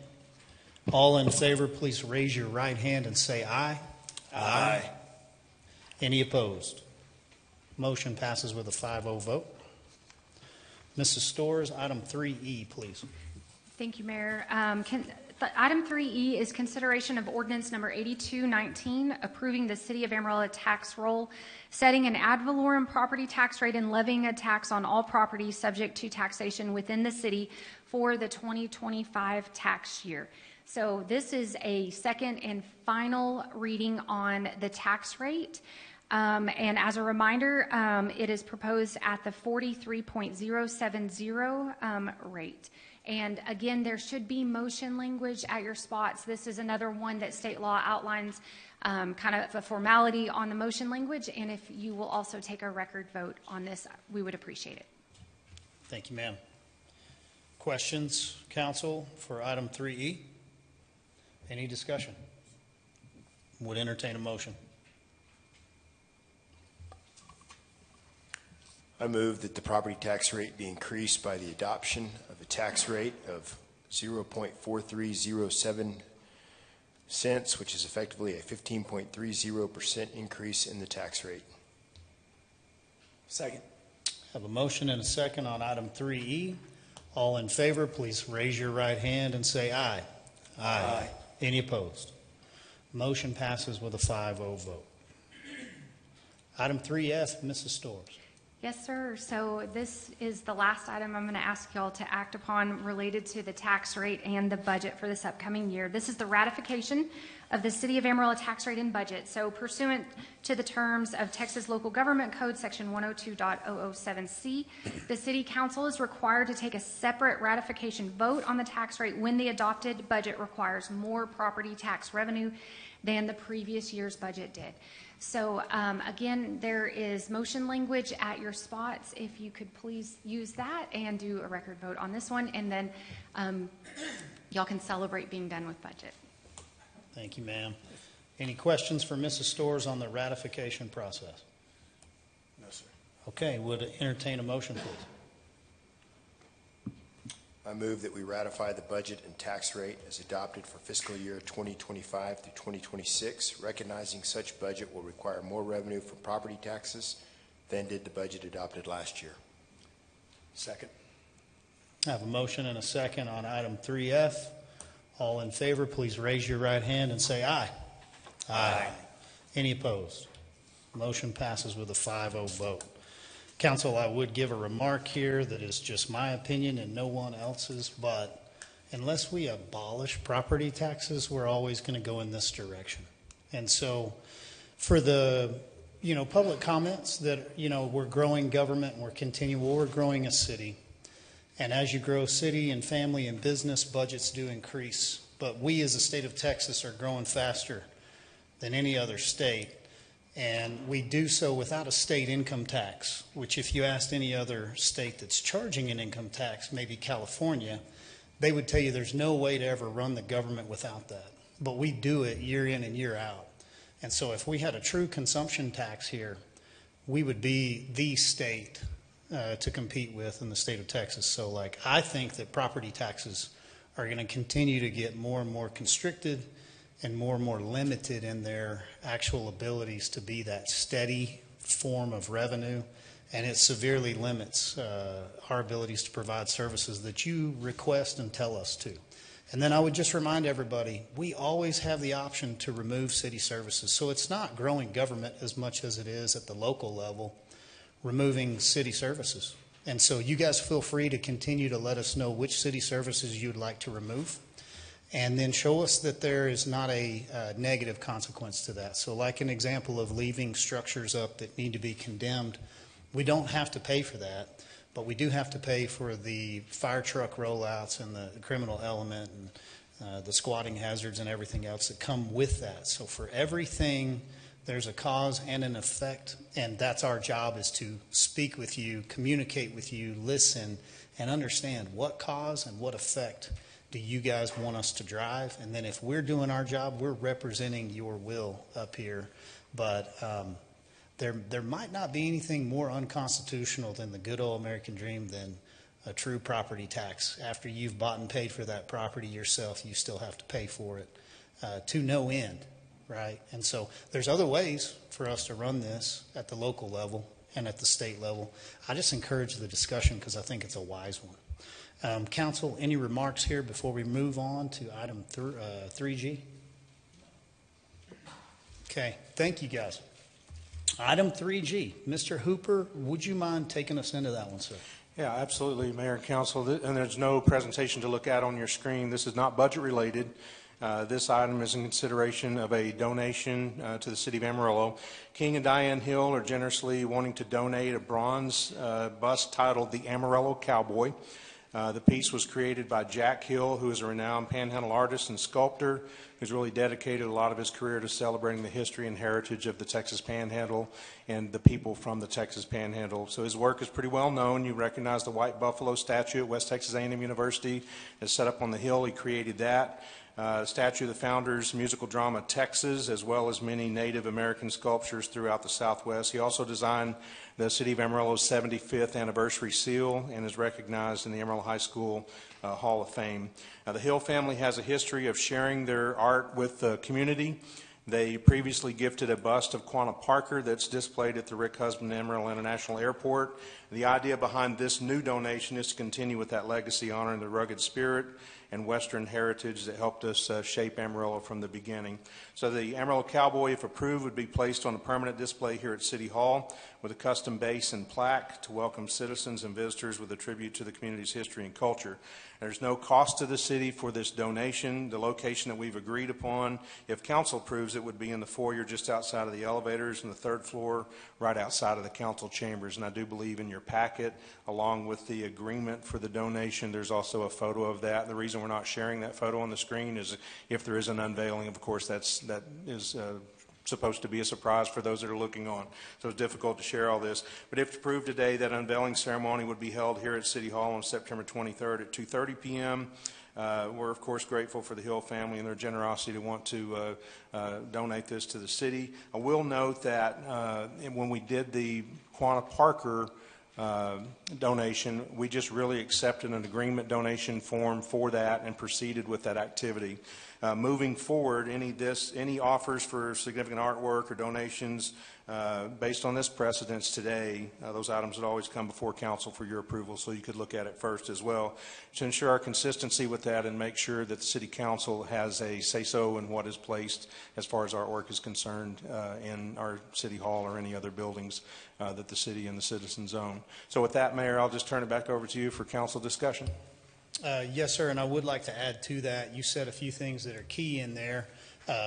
All in favor, please raise your right hand and say aye. Aye. Any opposed? Motion passes with a 5-0 vote. Mrs. Storrs, item 3E, please. Thank you, Mayor. Item 3E is consideration of ordinance number 8219, approving the City of Amarillo tax roll, setting an ad valorem property tax rate and levying a tax on all property subject to taxation within the city for the 2025 tax year. So this is a second and final reading on the tax rate. And as a reminder, it is proposed at the 43.070 rate. And again, there should be motion language at your spots. This is another one that state law outlines kind of a formality on the motion language. And if you will also take a record vote on this, we would appreciate it. Thank you, ma'am. Questions, council, for item 3E? Any discussion? Would entertain a motion. I move that the property tax rate be increased by the adoption of a tax rate of 0.4307 cents, which is effectively a 15.30% increase in the tax rate. Second. Have a motion and a second on item 3E. All in favor, please raise your right hand and say aye. Aye. Any opposed? Motion passes with a 5-0 vote. Item 3F, Mrs. Storrs. Yes, sir. So this is the last item I'm going to ask y'all to act upon related to the tax rate and the budget for this upcoming year. This is the ratification of the City of Amarillo tax rate and budget. So pursuant to the terms of Texas Local Government Code Section 102.007C, the City Council is required to take a separate ratification vote on the tax rate when the adopted budget requires more property tax revenue than the previous year's budget did. So again, there is motion language at your spots. If you could please use that and do a record vote on this one, and then y'all can celebrate being done with budget. Thank you, ma'am. Any questions for Mrs. Storrs on the ratification process? No, sir. Okay, would entertain a motion, please. I move that we ratify the budget and tax rate as adopted for fiscal year 2025 through 2026, recognizing such budget will require more revenue from property taxes than did the budget adopted last year. Second. I have a motion and a second on item 3F. All in favor, please raise your right hand and say aye. Aye. Any opposed? Motion passes with a 5-0 vote. Council, I would give a remark here that is just my opinion and no one else's, but unless we abolish property taxes, we're always going to go in this direction. And so for the, public comments that, we're growing government and we're growing a city. And as you grow city and family and business, budgets do increase. But we as the state of Texas are growing faster than any other state. And we do so without a state income tax, which if you asked any other state that's charging an income tax, maybe California, they would tell you there's no way to ever run the government without that. But we do it year in and year out. And so if we had a true consumption tax here, we would be the state to compete with in the state of Texas. So I think that property taxes are going to continue to get more and more constricted and more limited in their actual abilities to be that steady form of revenue. And it severely limits our abilities to provide services that you request and tell us to. And then I would just remind everybody, we always have the option to remove city services. So it's not growing government as much as it is at the local level, removing city services. And so you guys feel free to continue to let us know which city services you'd like to remove. and then show us that there is not a negative consequence to that. So like an example of leaving structures up that need to be condemned, we don't have to pay for that, but we do have to pay for the fire truck rollouts and the criminal element and the squatting hazards and everything else that come with that. So for everything, there's a cause and an effect, and that's our job, is to speak with you, communicate with you, listen, and understand what cause and what effect do you guys want us to drive. And then if we're doing our job, we're representing your will up here. But there might not be anything more unconstitutional than the good old American dream than a true property tax. After you've bought and paid for that property yourself, you still have to pay for it to no end, right? And so there's other ways for us to run this at the local level and at the state level. I just encourage the discussion because I think it's a wise one. Council, any remarks here before we move on to item 3G? Okay, thank you guys. Item 3G, Mr. Hooper, would you mind taking us into that one, sir? Yeah, absolutely, Mayor and Council. And there's no presentation to look at on your screen. This is not budget related. This item is in consideration of a donation to the city of Amarillo. King and Diane Hill are generously wanting to donate a bronze bust titled the Amarillo Cowboy. The piece was created by Jack Hill, who is a renowned panhandle artist and sculptor, who's really dedicated a lot of his career to celebrating the history and heritage of the Texas Panhandle and the people from the Texas Panhandle. So his work is pretty well known. You recognize the White Buffalo statue at West Texas A&M University that's set up on the hill. He created that. Statue of the founders, musical drama Texas, as well as many Native American sculptures throughout the Southwest. He also designed the City of Amarillo's 75th anniversary seal and is recognized in the Amarillo High School Hall of Fame. The Hill family has a history of sharing their art with the community. They previously gifted a bust of Quanah Parker that's displayed at the Rick Husband Amarillo International Airport. The idea behind this new donation is to continue with that legacy, honoring the rugged spirit and Western heritage that helped us shape Amarillo from the beginning. So the Amarillo Cowboy, if approved, would be placed on a permanent display here at City Hall with a custom base and plaque to welcome citizens and visitors with a tribute to the community's history and culture. There's no cost to the city for this donation. The location that we've agreed upon, if council approves, it would be in the foyer just outside of the elevators and the third floor right outside of the council chambers. And I do believe in your packet, along with the agreement for the donation, there's also a photo of that. The reason we're not sharing that photo on the screen is if there is an unveiling, of course, that is supposed to be a surprise for those that are looking on. So it's difficult to share all this. But if approved today, that unveiling ceremony would be held here at City Hall on September 23rd at 2:30 p.m. We're, of course, grateful for the Hill family and their generosity to want to donate this to the city. I will note that when we did the Quanah Parker donation, we just really accepted an agreement donation form for that and proceeded with that activity. Moving forward, any offers for significant artwork or donations based on this precedence today, those items would always come before council for your approval, so you could look at it first as well to ensure our consistency with that and make sure that the city council has a say-so in what is placed as far as artwork is concerned in our city hall or any other buildings that the city and the citizens own. So with that, Mayor, I'll just turn it back over to you for council discussion. Yes, sir, and I would like to add to that. You said a few things that are key in there.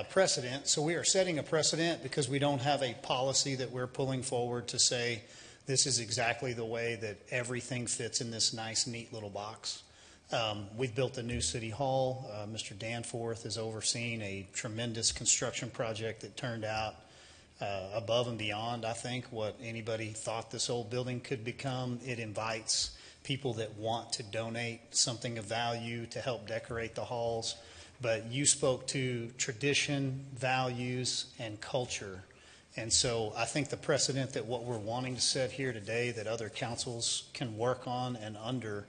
Precedent. So we are setting a precedent because we don't have a policy that we're pulling forward to say this is exactly the way that everything fits in this nice, neat little box. We've built a new city hall. Mr. Danforth has overseen a tremendous construction project that turned out above and beyond, I think, what anybody thought this old building could become. It invites people that want to donate something of value to help decorate the halls. But you spoke to tradition, values, and culture. And so I think the precedent that what we're wanting to set here today that other councils can work on and under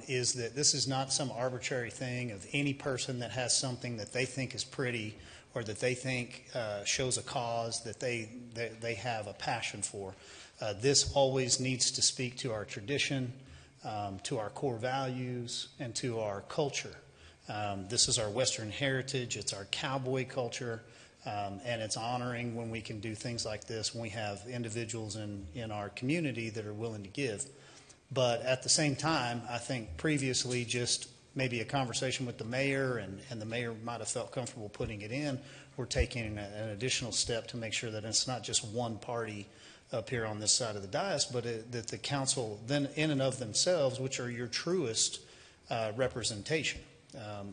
is that this is not some arbitrary thing of any person that has something that they think is pretty or that they think shows a cause that they have a passion for. This always needs to speak to our tradition, to our core values, and to our culture. This is our Western heritage. It's our cowboy culture, and it's honoring when we can do things like this, when we have individuals in our community that are willing to give. But at the same time, I think previously just maybe a conversation with the mayor, and the mayor might have felt comfortable putting it in, we're taking an additional step to make sure that it's not just one party up here on this side of the dais, but that the council then in and of themselves, which are your truest representation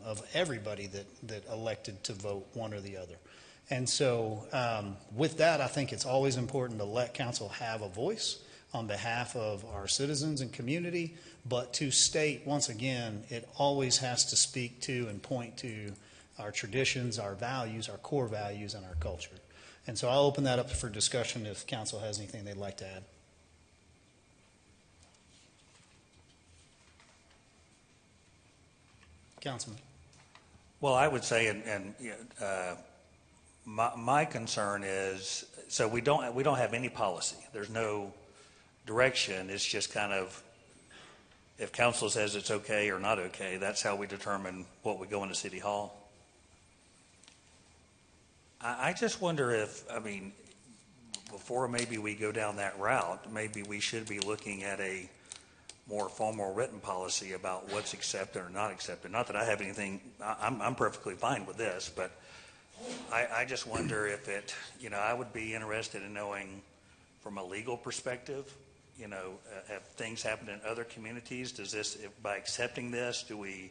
of everybody that elected to vote one or the other. And so with that, I think it's always important to let council have a voice on behalf of our citizens and community, but to state, once again, it always has to speak to and point to our traditions, our values, our core values, and our culture. And so I'll open that up for discussion if council has anything they'd like to add. Councilman. Well, I would say, my concern is, so we don't have any policy. There's no direction. It's just kind of, if council says it's okay or not okay, that's how we determine what would go into City Hall. I just wonder if, before maybe we go down that route, maybe we should be looking at a more formal written policy about what's accepted or not accepted. Not that I have anything, I'm perfectly fine with this, but I just wonder if it, I would be interested in knowing from a legal perspective, have things happened in other communities? Does this, by accepting this, do we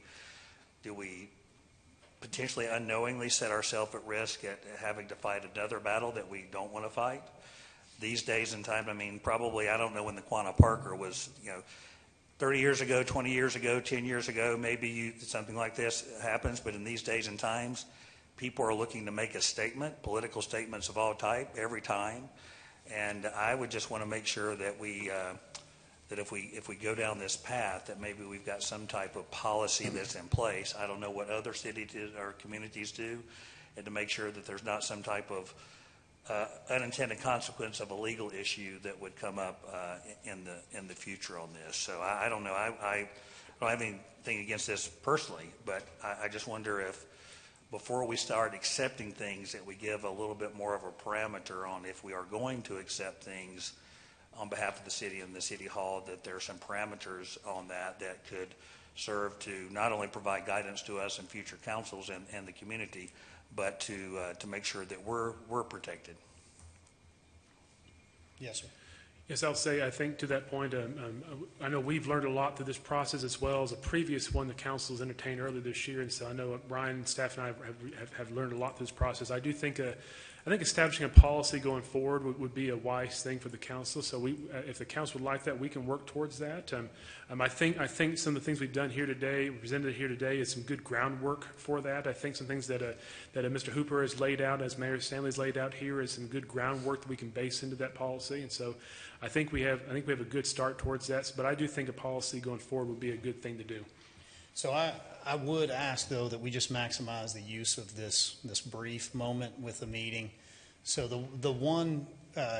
potentially unknowingly set ourselves at risk at having to fight another battle that we don't want to fight? These days and time, probably, I don't know when the Quanah Parker was, 30 years ago, 20 years ago, 10 years ago, maybe something like this happens, but in these days and times, people are looking to make a statement, political statements of all type, every time. And I would just want to make sure that that if we go down this path, that maybe we've got some type of policy that's in place. I don't know what other cities or communities do, and to make sure that there's not some type of unintended consequence of a legal issue that would come up in the future on this. So I don't know. I don't have anything against this personally, but I just wonder if before we start accepting things that we give a little bit more of a parameter on if we are going to accept things on behalf of the city and the City Hall, that there are some parameters on that could serve to not only provide guidance to us and future councils and the community, but to make sure that we're protected. Yes, sir. Yes, I'll say, I think to that point, I know we've learned a lot through this process as well as a previous one the council's entertained earlier this year, and so I know Ryan, staff, and I have learned a lot through this process. I do think establishing a policy going forward would be a wise thing for the council. So if the council would like that, we can work towards that. I think some of the things we've done here today, presented here today, is some good groundwork for that. I think some things that Mr. Hooper has laid out, as Mayor Stanley has laid out here, is some good groundwork that we can base into that policy. And so I think we have a good start towards that. But I do think a policy going forward would be a good thing to do. So I would ask, though, that we just maximize the use of this brief moment with the meeting. So the one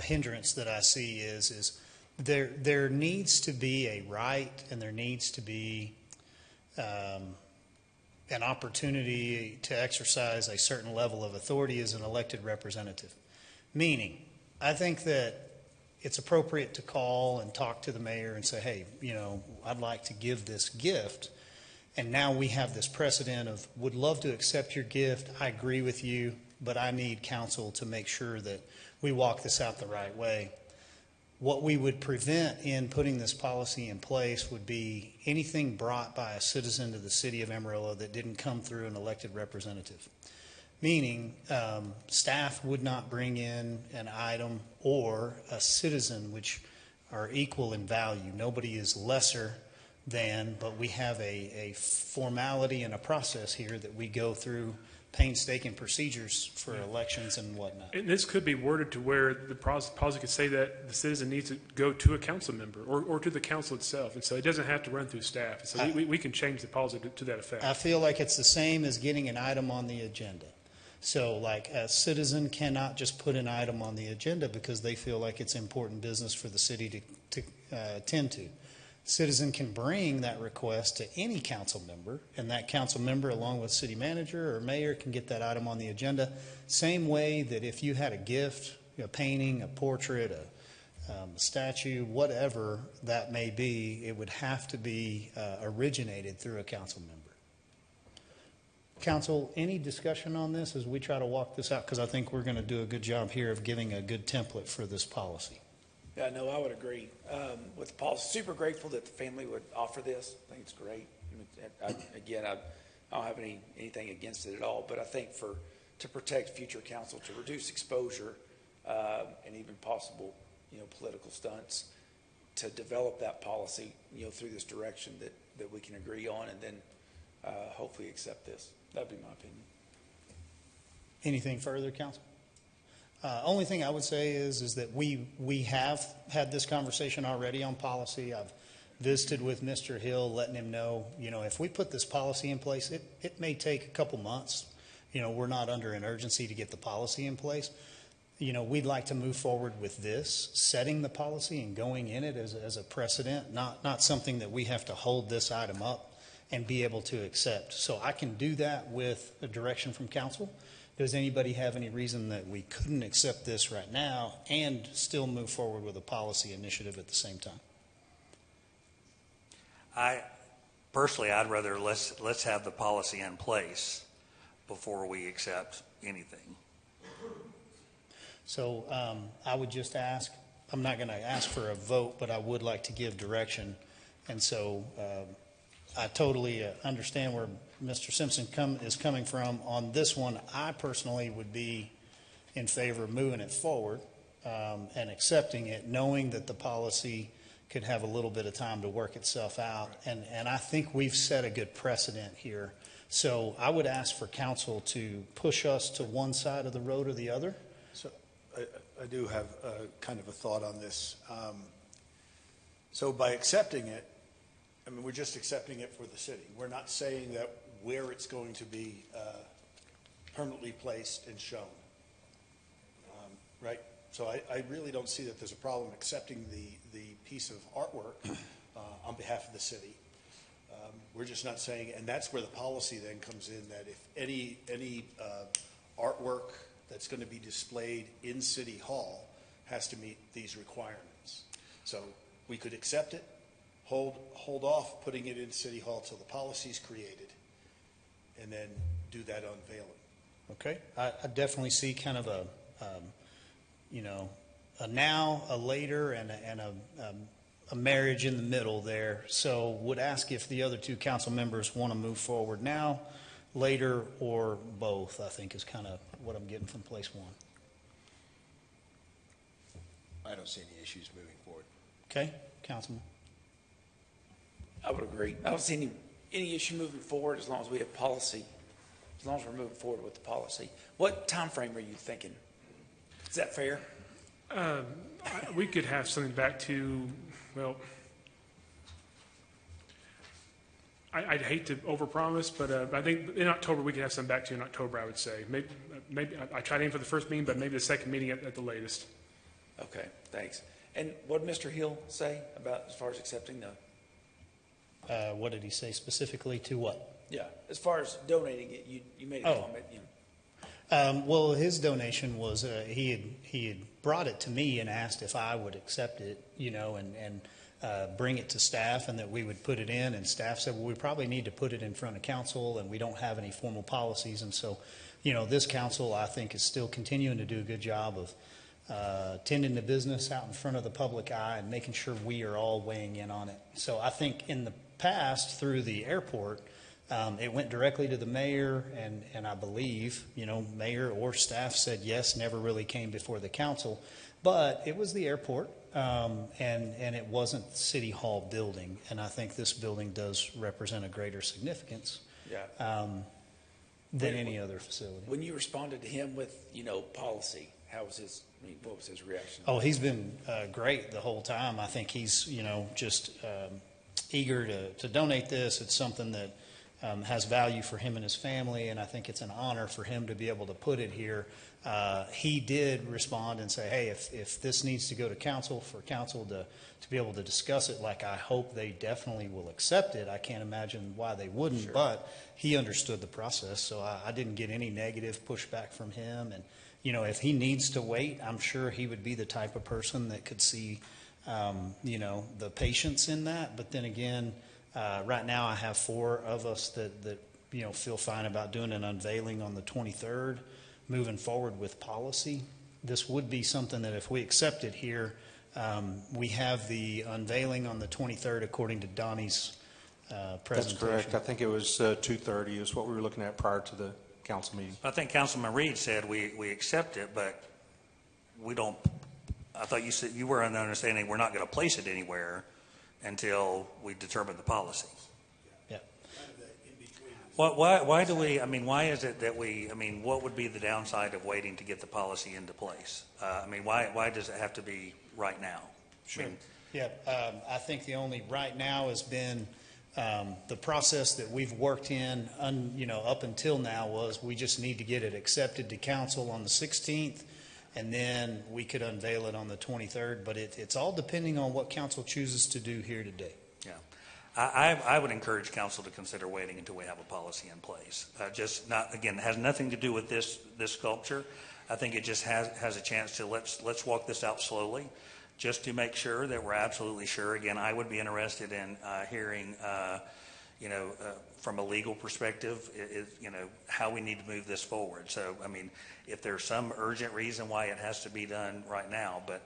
hindrance that I see is there needs to be a right, and there needs to be an opportunity to exercise a certain level of authority as an elected representative. Meaning, I think that it's appropriate to call and talk to the mayor and say, hey, I'd like to give this gift. And now we have this precedent of, would love to accept your gift. I agree with you, but I need council to make sure that we walk this out the right way. What we would prevent in putting this policy in place would be anything brought by a citizen to the city of Amarillo that didn't come through an elected representative. Meaning, staff would not bring in an item or a citizen, which are equal in value. Nobody is lesser than, but we have a formality and a process here that we go through painstaking procedures for elections and whatnot. And this could be worded to where the policy could say that the citizen needs to go to a council member or to the council itself. And so it doesn't have to run through staff. So we can change the policy to that effect. I feel like it's the same as getting an item on the agenda. So like a citizen cannot just put an item on the agenda because they feel like it's important business for the city to attend to. Citizen can bring that request to any council member, and that council member, along with city manager or mayor, can get that item on the agenda. Same way that if you had a gift, a painting, a portrait, a statue, whatever that may be, it would have to be originated through a council member. Council, any discussion on this as we try to walk this out? Because I think we're going to do a good job here of giving a good template for this policy. Yeah, no, I would agree. With Paul, super grateful that the family would offer this. I think it's great. I don't have anything against it at all, but I think to protect future council, to reduce exposure, and even possible, political stunts, to develop that policy, through this direction that we can agree on, and then hopefully accept this. That'd be my opinion. Anything further, Council? Only thing I would say is that we have had this conversation already on policy. I've visited with Mr. Hill, letting him know, if we put this policy in place, it may take a couple months. We're not under an urgency to get the policy in place. We'd like to move forward with this, setting the policy and going in it as a precedent, not something that we have to hold this item up and be able to accept. So I can do that with a direction from council. Does anybody have any reason that we couldn't accept this right now and still move forward with a policy initiative at the same time? Personally, I'd rather let's have the policy in place before we accept anything. So I would just ask, I'm not going to ask for a vote, but I would like to give direction. And so I totally understand where Mr. Simpson is coming from. On this one, I personally would be in favor of moving it forward and accepting it, knowing that the policy could have a little bit of time to work itself out. And I think we've set a good precedent here. So I would ask for council to push us to one side of the road or the other. So I do have kind of a thought on this. So by accepting it, we're just accepting it for the city. We're not saying that where it's going to be permanently placed and shown, right? So I really don't see that there's a problem accepting the piece of artwork on behalf of the city. We're just not saying, and that's where the policy then comes in, that if any artwork that's going to be displayed in City Hall has to meet these requirements. So we could accept it, hold off putting it in City Hall till the policy's created, and then do that unveiling. Okay. I definitely see kind of a now, a later, and a marriage in the middle there. So would ask if the other two council members want to move forward now, later, or both, I think is kind of what I'm getting from place one. I don't see any issues moving forward. Okay, Councilman. I would agree. I don't see any issue moving forward as long as we have policy, as long as we're moving forward with the policy. What time frame are you thinking? Is that fair? We could have something back to, well, I'd hate to overpromise, but I think in October we could have something back to you in October, I would say. Maybe I tried to aim for the first meeting, but maybe the second meeting at the latest. Okay, thanks. And what did Mr. Hill say about as far as accepting the? What did he say specifically to what? Yeah, as far as donating it, you made a comment. Well, his donation was he had brought it to me and asked if I would accept it, and bring it to staff, and that we would put it in. And staff said, well, we probably need to put it in front of council, and we don't have any formal policies. And so, this council, I think, is still continuing to do a good job of tending to business out in front of the public eye and making sure we are all weighing in on it. So I think in the past, through the airport, it went directly to the mayor, and I believe, mayor or staff said yes, never really came before the council. But it was the airport, and it wasn't the City Hall building. And I think this building does represent a greater significance than any other facility. When you responded to him with, policy, how was what was his reaction? Oh, he's been great the whole time. I think he's, just eager to donate this. It's something that has value for him and his family, and I think it's an honor for him to be able to put it here. He did respond and say, hey, if this needs to go to council, for council to be able to discuss it, like I hope they definitely will accept it. I can't imagine why they wouldn't, sure. But he understood the process, so I didn't get any negative pushback from him. And, if he needs to wait, I'm sure he would be the type of person that could see, the patience in that. But then again, right now I have 4 of us that feel fine about doing an unveiling on the 23rd, moving forward with policy. This would be something that if we accept it here, we have the unveiling on the 23rd according to Donnie's presentation. That's correct. I think it was 2:30 is what we were looking at prior to the council meeting. I think Councilman Reed said we accept it, but we don't, I thought you said you were under understanding we're not going to place it anywhere until we determine the policy. Yeah. Why do we, I mean, why is it that what would be the downside of waiting to get the policy into place? Why does it have to be right now? Sure. I think the only right now has been the process that we've worked in, up until now was we just need to get it accepted to council on the 16th, and then we could unveil it on the 23rd. But it's all depending on what council chooses to do here today. Yeah. I would encourage council to consider waiting until we have a policy in place. Just not, again, it has nothing to do with this sculpture. I think it just has a chance to let's walk this out slowly, just to make sure that we're absolutely sure. Again, I would be interested in hearing, from a legal perspective, how we need to move this forward. So, if there's some urgent reason why it has to be done right now, but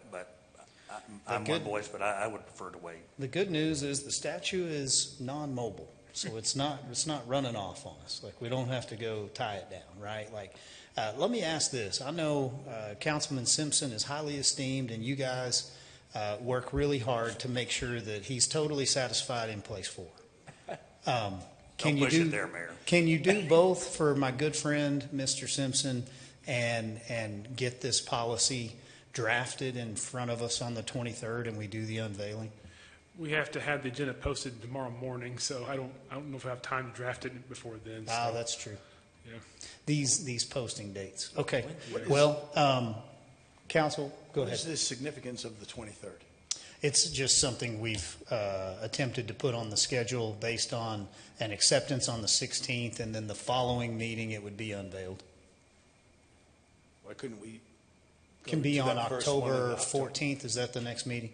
I'm one voice, but I would prefer to wait. The good news is the statue is non-mobile, so it's not running off on us. Like, we don't have to go tie it down, right? Like, let me ask this. I know Councilman Simpson is highly esteemed, and you guys work really hard to make sure that he's totally satisfied in place 4. Don't push it there, Mayor. Can you do both for my good friend, Mr. Simpson, and get this policy drafted in front of us on the 23rd and we do the unveiling? We have to have the agenda posted tomorrow morning, so I don't know if I have time to draft it before then. So. That's true. Yeah. These posting dates. Okay. Well, council, go ahead. What is the significance of the 23rd? It's just something we've attempted to put on the schedule based on an acceptance on the 16th, and then the following meeting it would be unveiled. Why couldn't we? Can be on October 14th. Is that the next meeting?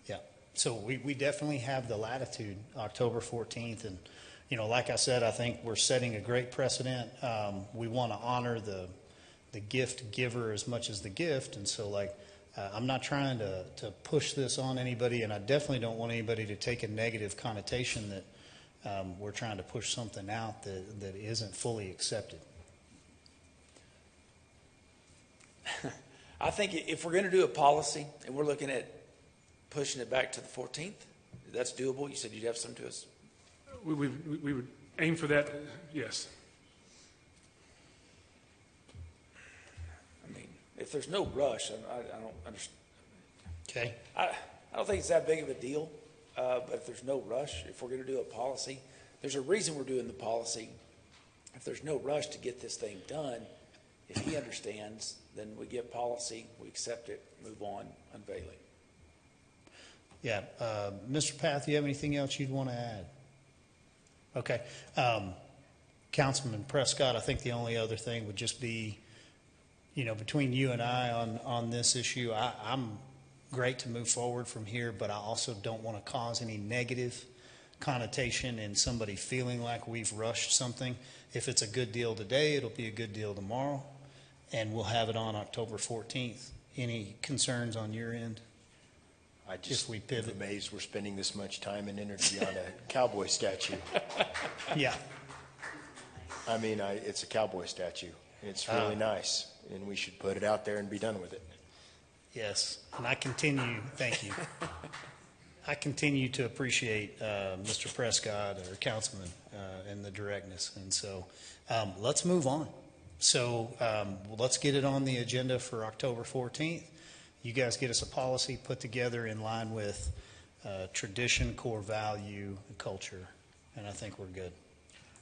Yeah. So we definitely have the latitude, October 14th. And, like I said, I think we're setting a great precedent. We want to honor the gift giver as much as the gift. And so, I'm not trying to push this on anybody, and I definitely don't want anybody to take a negative connotation that we're trying to push something out that isn't fully accepted. I think if we're going to do a policy and we're looking at pushing it back to the 14th, that's doable. You said you'd have some to us. We would aim for that, yes. If there's no rush, I don't understand. Okay. I don't think it's that big of a deal, but if there's no rush, if we're going to do a policy, there's a reason we're doing the policy. If there's no rush to get this thing done, if he understands, then we get policy, we accept it, move on, unveil it. Yeah. Mr. Path, you have anything else you'd want to add? Okay. Councilman Prescott, I think the only other thing would just be, between you and I on this issue, I'm great to move forward from here, but I also don't want to cause any negative connotation in somebody feeling like we've rushed something. If it's a good deal today, it'll be a good deal tomorrow, and we'll have it on October 14th. Any concerns on your end? I just we pivot. am amazed we're spending this much time and energy on a cowboy statue. Yeah. It's a cowboy statue. It's really nice, and we should put it out there and be done with it. Yes, and thank you. I continue to appreciate Mr. Prescott, or Councilman, and the directness. And so let's move on. So let's get it on the agenda for October 14th. You guys get us a policy put together in line with tradition, core value, and culture, and I think we're good.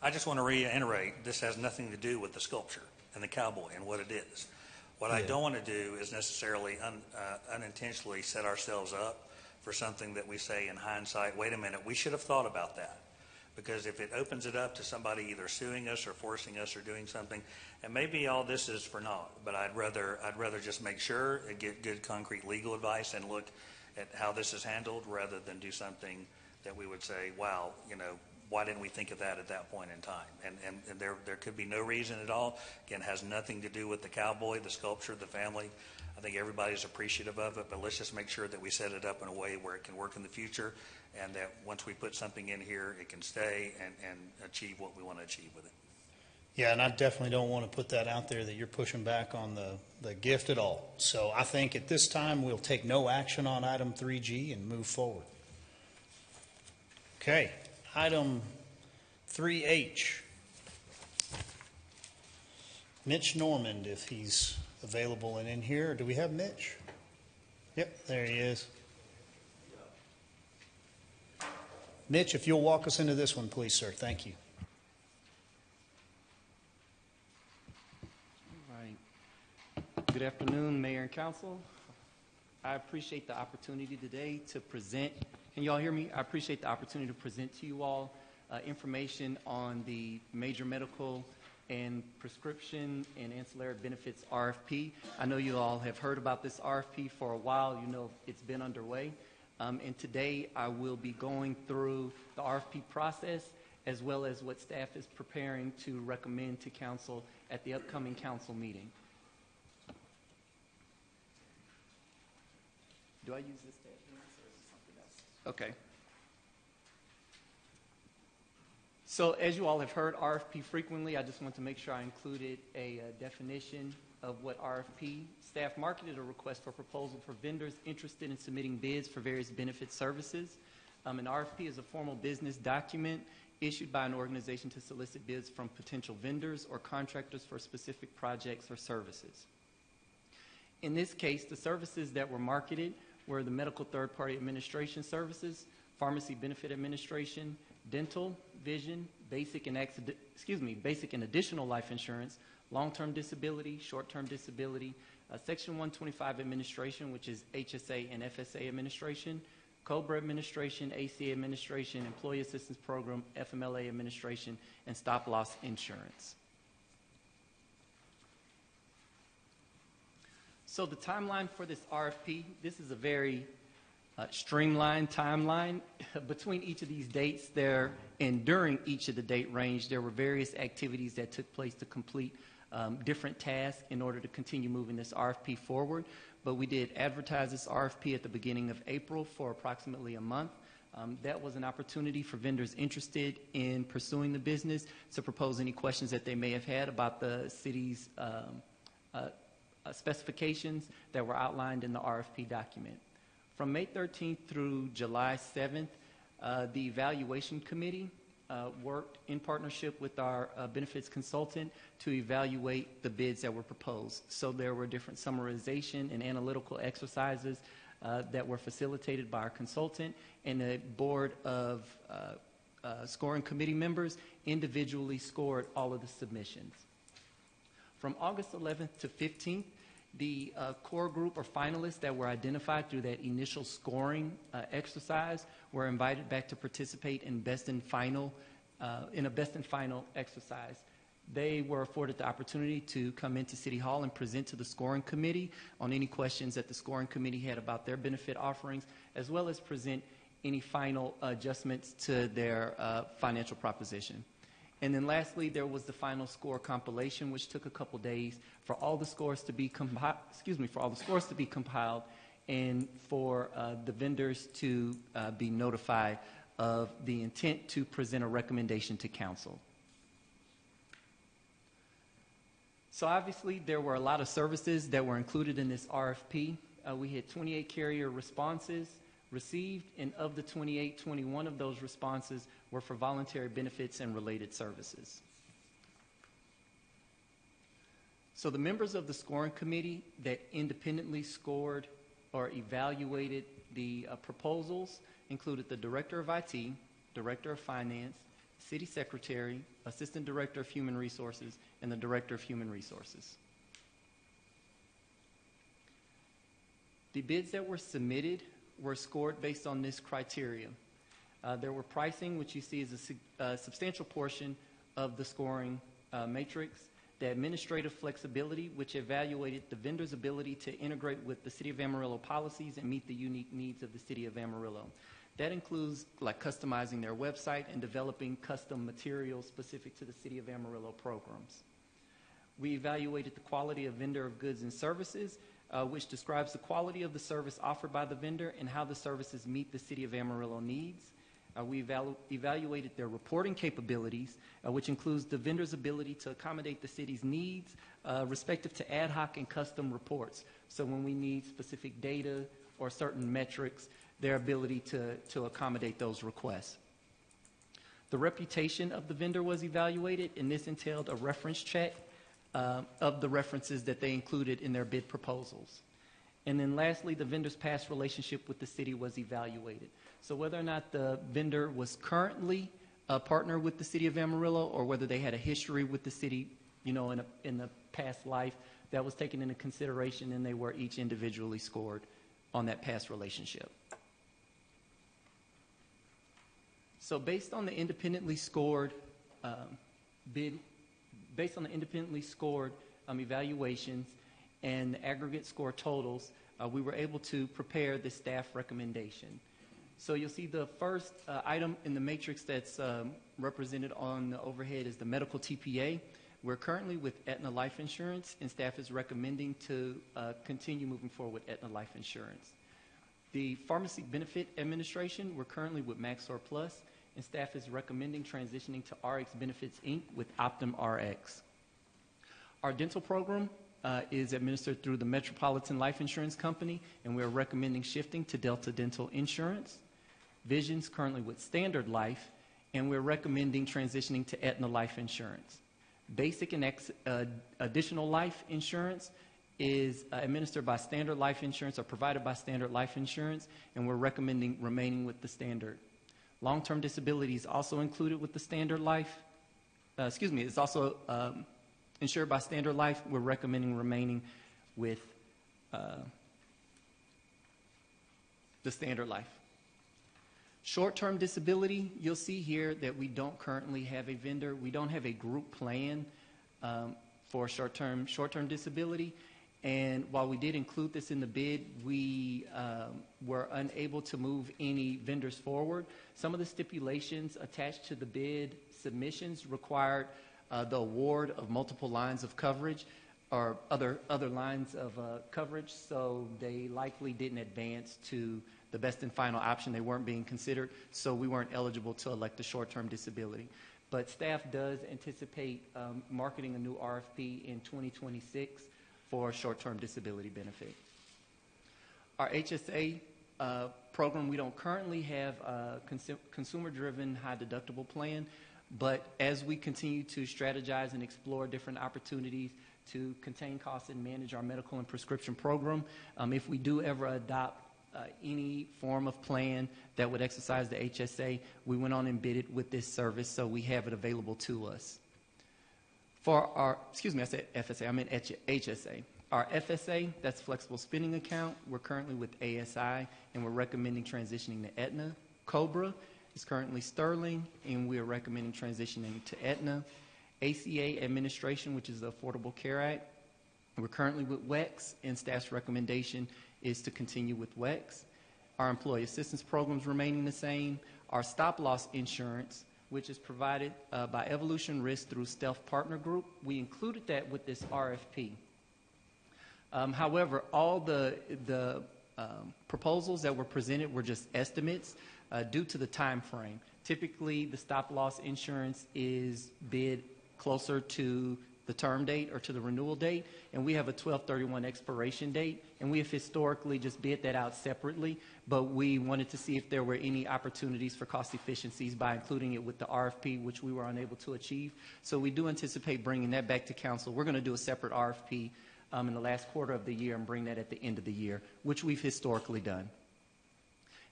I just want to reiterate, this has nothing to do with the sculpture and the cowboy and what it is. What I don't want to do is necessarily unintentionally set ourselves up for something that we say in hindsight, wait a minute, we should have thought about that. Because if it opens it up to somebody either suing us or forcing us or doing something, and maybe all this is for naught, but I'd rather just make sure and get good concrete legal advice and look at how this is handled rather than do something that we would say, wow, why didn't we think of that at that point in time? And there could be no reason at all. Again, has nothing to do with the cowboy, the sculpture, the family. I think everybody's appreciative of it, but let's just make sure that we set it up in a way where it can work in the future, and that once we put something in here, it can stay and achieve what we want to achieve with it. Yeah, and I definitely don't want to put that out there that you're pushing back on the gift at all. So I think at this time, we'll take no action on item 3G and move forward. Okay, item 3H. Mitch Normand, if he's available and in here. Do we have Mitch? Yep, there he is. Mitch, if you'll walk us into this one, please, sir. Thank you. All right. Good afternoon, Mayor and Council. I appreciate the opportunity today to present. Can you all hear me? I appreciate the opportunity to present to you all information on the major medical and prescription and ancillary benefits RFP. I know you all have heard about this RFP for a while. You know it's been underway. And today I will be going through the RFP process as well as what staff is preparing to recommend to council at the upcoming council meeting. Do I use this staff minutes or is it something else? Okay. So as you all have heard RFP frequently, I just want to make sure I included a definition of what RFP. Staff marketed a request for proposal for vendors interested in submitting bids for various benefit services. An RFP is a formal business document issued by an organization to solicit bids from potential vendors or contractors for specific projects or services. In this case, the services that were marketed were the medical third-party administration services, pharmacy benefit administration, dental, vision, basic and additional life insurance, long-term disability, short-term disability, Section 125 administration, which is HSA and FSA administration, COBRA administration, ACA administration, Employee Assistance Program, FMLA administration, and stop-loss insurance. So the timeline for this RFP, this is a very streamlined timeline. Between each of these dates there and during each of the date range, there were various activities that took place to complete different tasks in order to continue moving this RFP forward. But we did advertise this RFP at the beginning of April for approximately a month. That was an opportunity for vendors interested in pursuing the business to propose any questions that they may have had about the city's specifications that were outlined in the RFP document. From May 13th through July 7th, the evaluation committee worked in partnership with our benefits consultant to evaluate the bids that were proposed. So there were different summarization and analytical exercises that were facilitated by our consultant, and a board of scoring committee members individually scored all of the submissions. From August 11th to 15th, the core group or finalists that were identified through that initial scoring exercise were invited back to participate in a best and final exercise. They were afforded the opportunity to come into City Hall and present to the scoring committee on any questions that the scoring committee had about their benefit offerings, as well as present any final adjustments to their financial proposition. And then lastly, there was the final score compilation, which took a couple days for all the scores to be compiled, and for the vendors to be notified of the intent to present a recommendation to council. So obviously, there were a lot of services that were included in this RFP. We had 28 carrier responses received, and of the 28, 21 of those responses were for voluntary benefits and related services. So the members of the scoring committee that independently scored or evaluated the proposals included the Director of IT, Director of Finance, City Secretary, Assistant Director of Human Resources, and the Director of Human Resources. The bids that were submitted were scored based on this criteria. There were pricing, which you see is a substantial portion of the scoring matrix. The administrative flexibility, which evaluated the vendor's ability to integrate with the City of Amarillo policies and meet the unique needs of the City of Amarillo. That includes like customizing their website and developing custom materials specific to the City of Amarillo programs. We evaluated the quality of vendor of goods and services, which describes the quality of the service offered by the vendor and how the services meet the City of Amarillo needs. We evaluated their reporting capabilities, which includes the vendor's ability to accommodate the city's needs respective to ad hoc and custom reports. So when we need specific data or certain metrics, their ability to accommodate those requests. The reputation of the vendor was evaluated, and this entailed a reference check of the references that they included in their bid proposals. And then lastly, the vendor's past relationship with the city was evaluated. So whether or not the vendor was currently a partner with the City of Amarillo or whether they had a history with the city, in the past life, that was taken into consideration, and they were each individually scored on that past relationship. So based on the independently scored evaluations and the aggregate score totals, we were able to prepare the staff recommendation. So you'll see the first item in the matrix that's represented on the overhead is the medical TPA. We're currently with Aetna Life Insurance, and staff is recommending to continue moving forward with Aetna Life Insurance. The Pharmacy Benefit Administration, we're currently with Maxor Plus, and staff is recommending transitioning to RX Benefits, Inc. with Optum RX. Our dental program is administered through the Metropolitan Life Insurance Company, and we're recommending shifting to Delta Dental Insurance. Vision's currently with Standard Life, and we're recommending transitioning to Aetna Life Insurance. Basic and additional life insurance is administered by Standard Life Insurance or provided by Standard Life Insurance, and we're recommending remaining with the Standard. Long-term disability is also included with the Standard Life. It's also insured by Standard Life. We're recommending remaining with the Standard Life. Short-term disability, you'll see here that we don't currently have a vendor. We don't have a group plan for short-term disability. And while we did include this in the bid, we were unable to move any vendors forward. Some of the stipulations attached to the bid submissions required the award of multiple lines of coverage or other lines of coverage, so they likely didn't advance to the best and final option. They weren't being considered, so we weren't eligible to elect the short-term disability. But staff does anticipate marketing a new RFP in 2026 for short-term disability benefit. Our HSA program, we don't currently have a consumer-driven high-deductible plan, but as we continue to strategize and explore different opportunities to contain costs and manage our medical and prescription program, if we do ever adopt any form of plan that would exercise the HSA, we went on and bid it with this service, so we have it available to us. For our, I said FSA, I meant HSA. Our FSA, that's flexible spending account, we're currently with ASI, and we're recommending transitioning to Aetna. COBRA is currently Sterling, and we are recommending transitioning to Aetna. ACA administration, which is the Affordable Care Act, we're currently with WEX, and staff's recommendation is to continue with WEX. Our employee assistance programs remaining the same. Our stop-loss insurance, which is provided by Evolution Risk through Stealth Partner Group, we included that with this RFP. However, all the proposals that were presented were just estimates due to the time frame. Typically, the stop-loss insurance is bid closer to the term date or to the renewal date, and we have a 12/31 expiration date, and we have historically just bid that out separately, but we wanted to see if there were any opportunities for cost efficiencies by including it with the RFP, which we were unable to achieve. So we do anticipate bringing that back to council. We're going to do a separate RFP in the last quarter of the year and bring that at the end of the year, which we've historically done.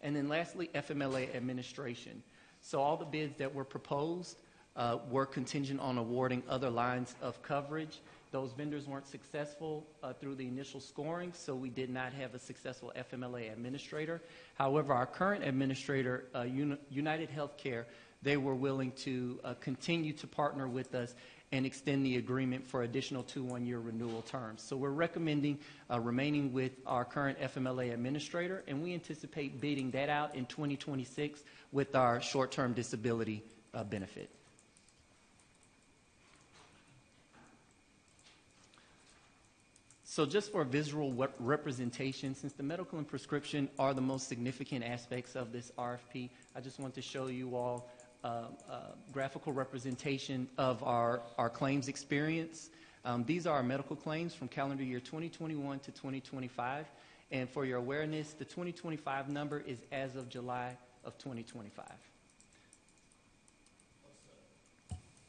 And then lastly, FMLA administration. So all the bids that were proposed were contingent on awarding other lines of coverage. Those vendors weren't successful through the initial scoring, so we did not have a successful FMLA administrator. However, our current administrator, United Healthcare, they were willing to continue to partner with us and extend the agreement for additional 2 one-year renewal terms. So we're recommending remaining with our current FMLA administrator, and we anticipate bidding that out in 2026 with our short-term disability benefit. So just for visual representation, since the medical and prescription are the most significant aspects of this RFP, I just want to show you all graphical representation of our claims experience. These are our medical claims from calendar year 2021 to 2025. And for your awareness, the 2025 number is as of July of 2025.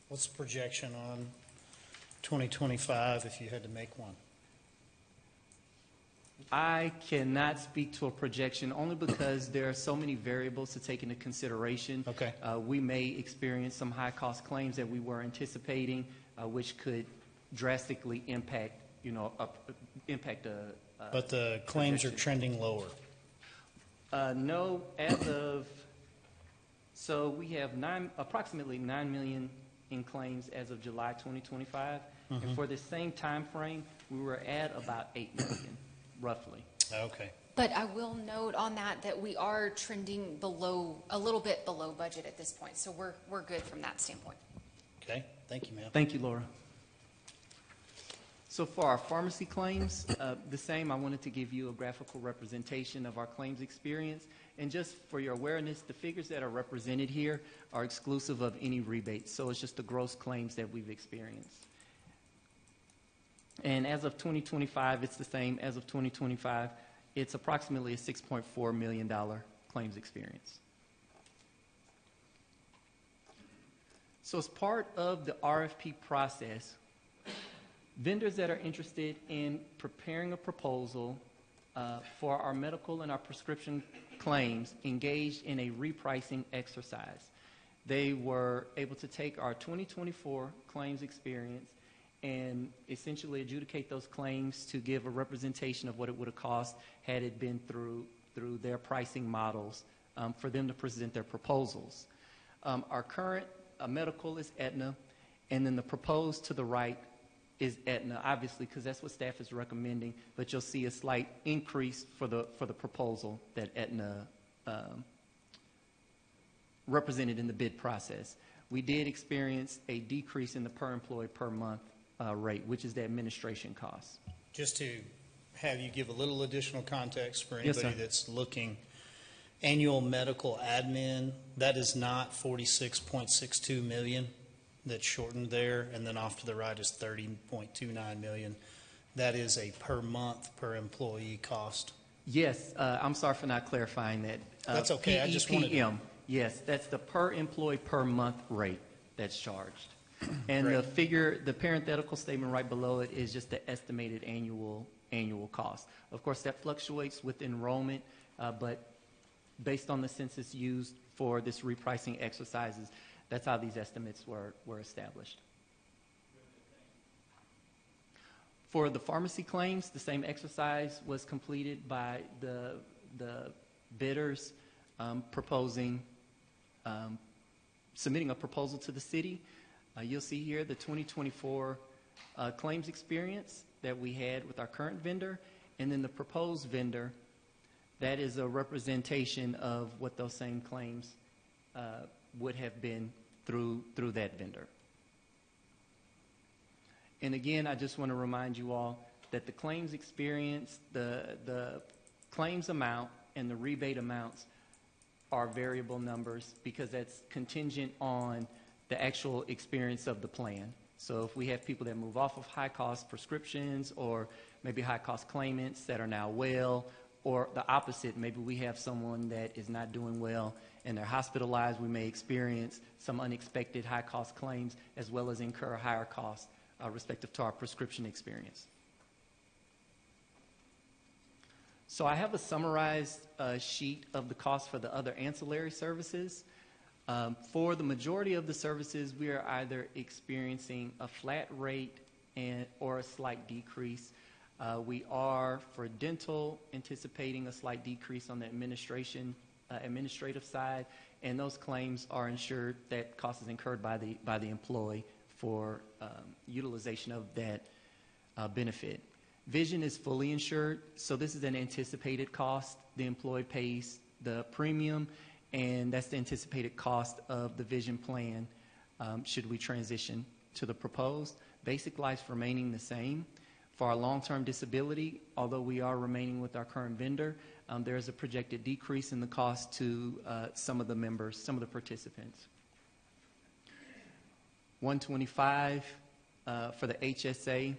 What's the projection on 2025 if you had to make one? I cannot speak to a projection only because there are so many variables to take into consideration. Okay. We may experience some high-cost claims that we were anticipating, which could drastically impact, But the claims are trending lower. No, so we have approximately 9 million in claims as of July 2025. Mm-hmm. And for the same time frame, we were at about 8 million. Roughly. Okay. But I will note on that we are trending a little bit below budget at this point. So we're good from that standpoint. Okay. Thank you, ma'am. Thank you, Laura. So for our pharmacy claims, the same, I wanted to give you a graphical representation of our claims experience. And just for your awareness, the figures that are represented here are exclusive of any rebates. So it's just the gross claims that we've experienced. And as of 2025, it's the same. As of 2025, it's approximately a $6.4 million claims experience. So as part of the RFP process, vendors that are interested in preparing a proposal for our medical and our prescription claims engaged in a repricing exercise. They were able to take our 2024 claims experience and essentially adjudicate those claims to give a representation of what it would have cost had it been through their pricing models for them to present their proposals. Our current medical is Aetna, and then the proposed to the right is Aetna, obviously, because that's what staff is recommending, but you'll see a slight increase for the proposal that Aetna represented in the bid process. We did experience a decrease in the per employee per month rate, which is the administration cost. Just to have you give a little additional context for Yes, anybody sir. that's looking, annual medical admin, that is not 46.62 million that's shortened there, and then off to the right is 30.29 million. That is a per month, per employee cost. Yes, I'm sorry for not clarifying that. That's okay. I just wanted to- PEPM, yes, that's the per employee per month rate that's charged. And Great. the figure, the parenthetical statement right below it is just the estimated annual cost. Of course, that fluctuates with enrollment, but based on the census used for this repricing exercises, that's how these estimates were established. For the pharmacy claims, the same exercise was completed by the bidders submitting a proposal to the city. You'll see here the 2024 claims experience that we had with our current vendor, and then the proposed vendor. That is a representation of what those same claims would have been through that vendor. And again, I just want to remind you all that the claims experience, the claims amount and the rebate amounts are variable numbers because that's contingent on the actual experience of the plan. So if we have people that move off of high-cost prescriptions or maybe high-cost claimants that are now well, or the opposite, maybe we have someone that is not doing well and they're hospitalized, we may experience some unexpected high-cost claims as well as incur higher costs respective to our prescription experience. So I have a summarized sheet of the cost for the other ancillary services. For the majority of the services, we are either experiencing a flat rate or a slight decrease. We are, for dental, anticipating a slight decrease on the administrative side, and those claims are insured. That cost is incurred by the employee for utilization of that benefit. Vision is fully insured, so this is an anticipated cost. The employee pays the premium, and that's the anticipated cost of the vision plan should we transition to the proposed. Basic life's remaining the same. For our long-term disability, although we are remaining with our current vendor, there is a projected decrease in the cost to some of the members, some of the participants. 125 for the HSA.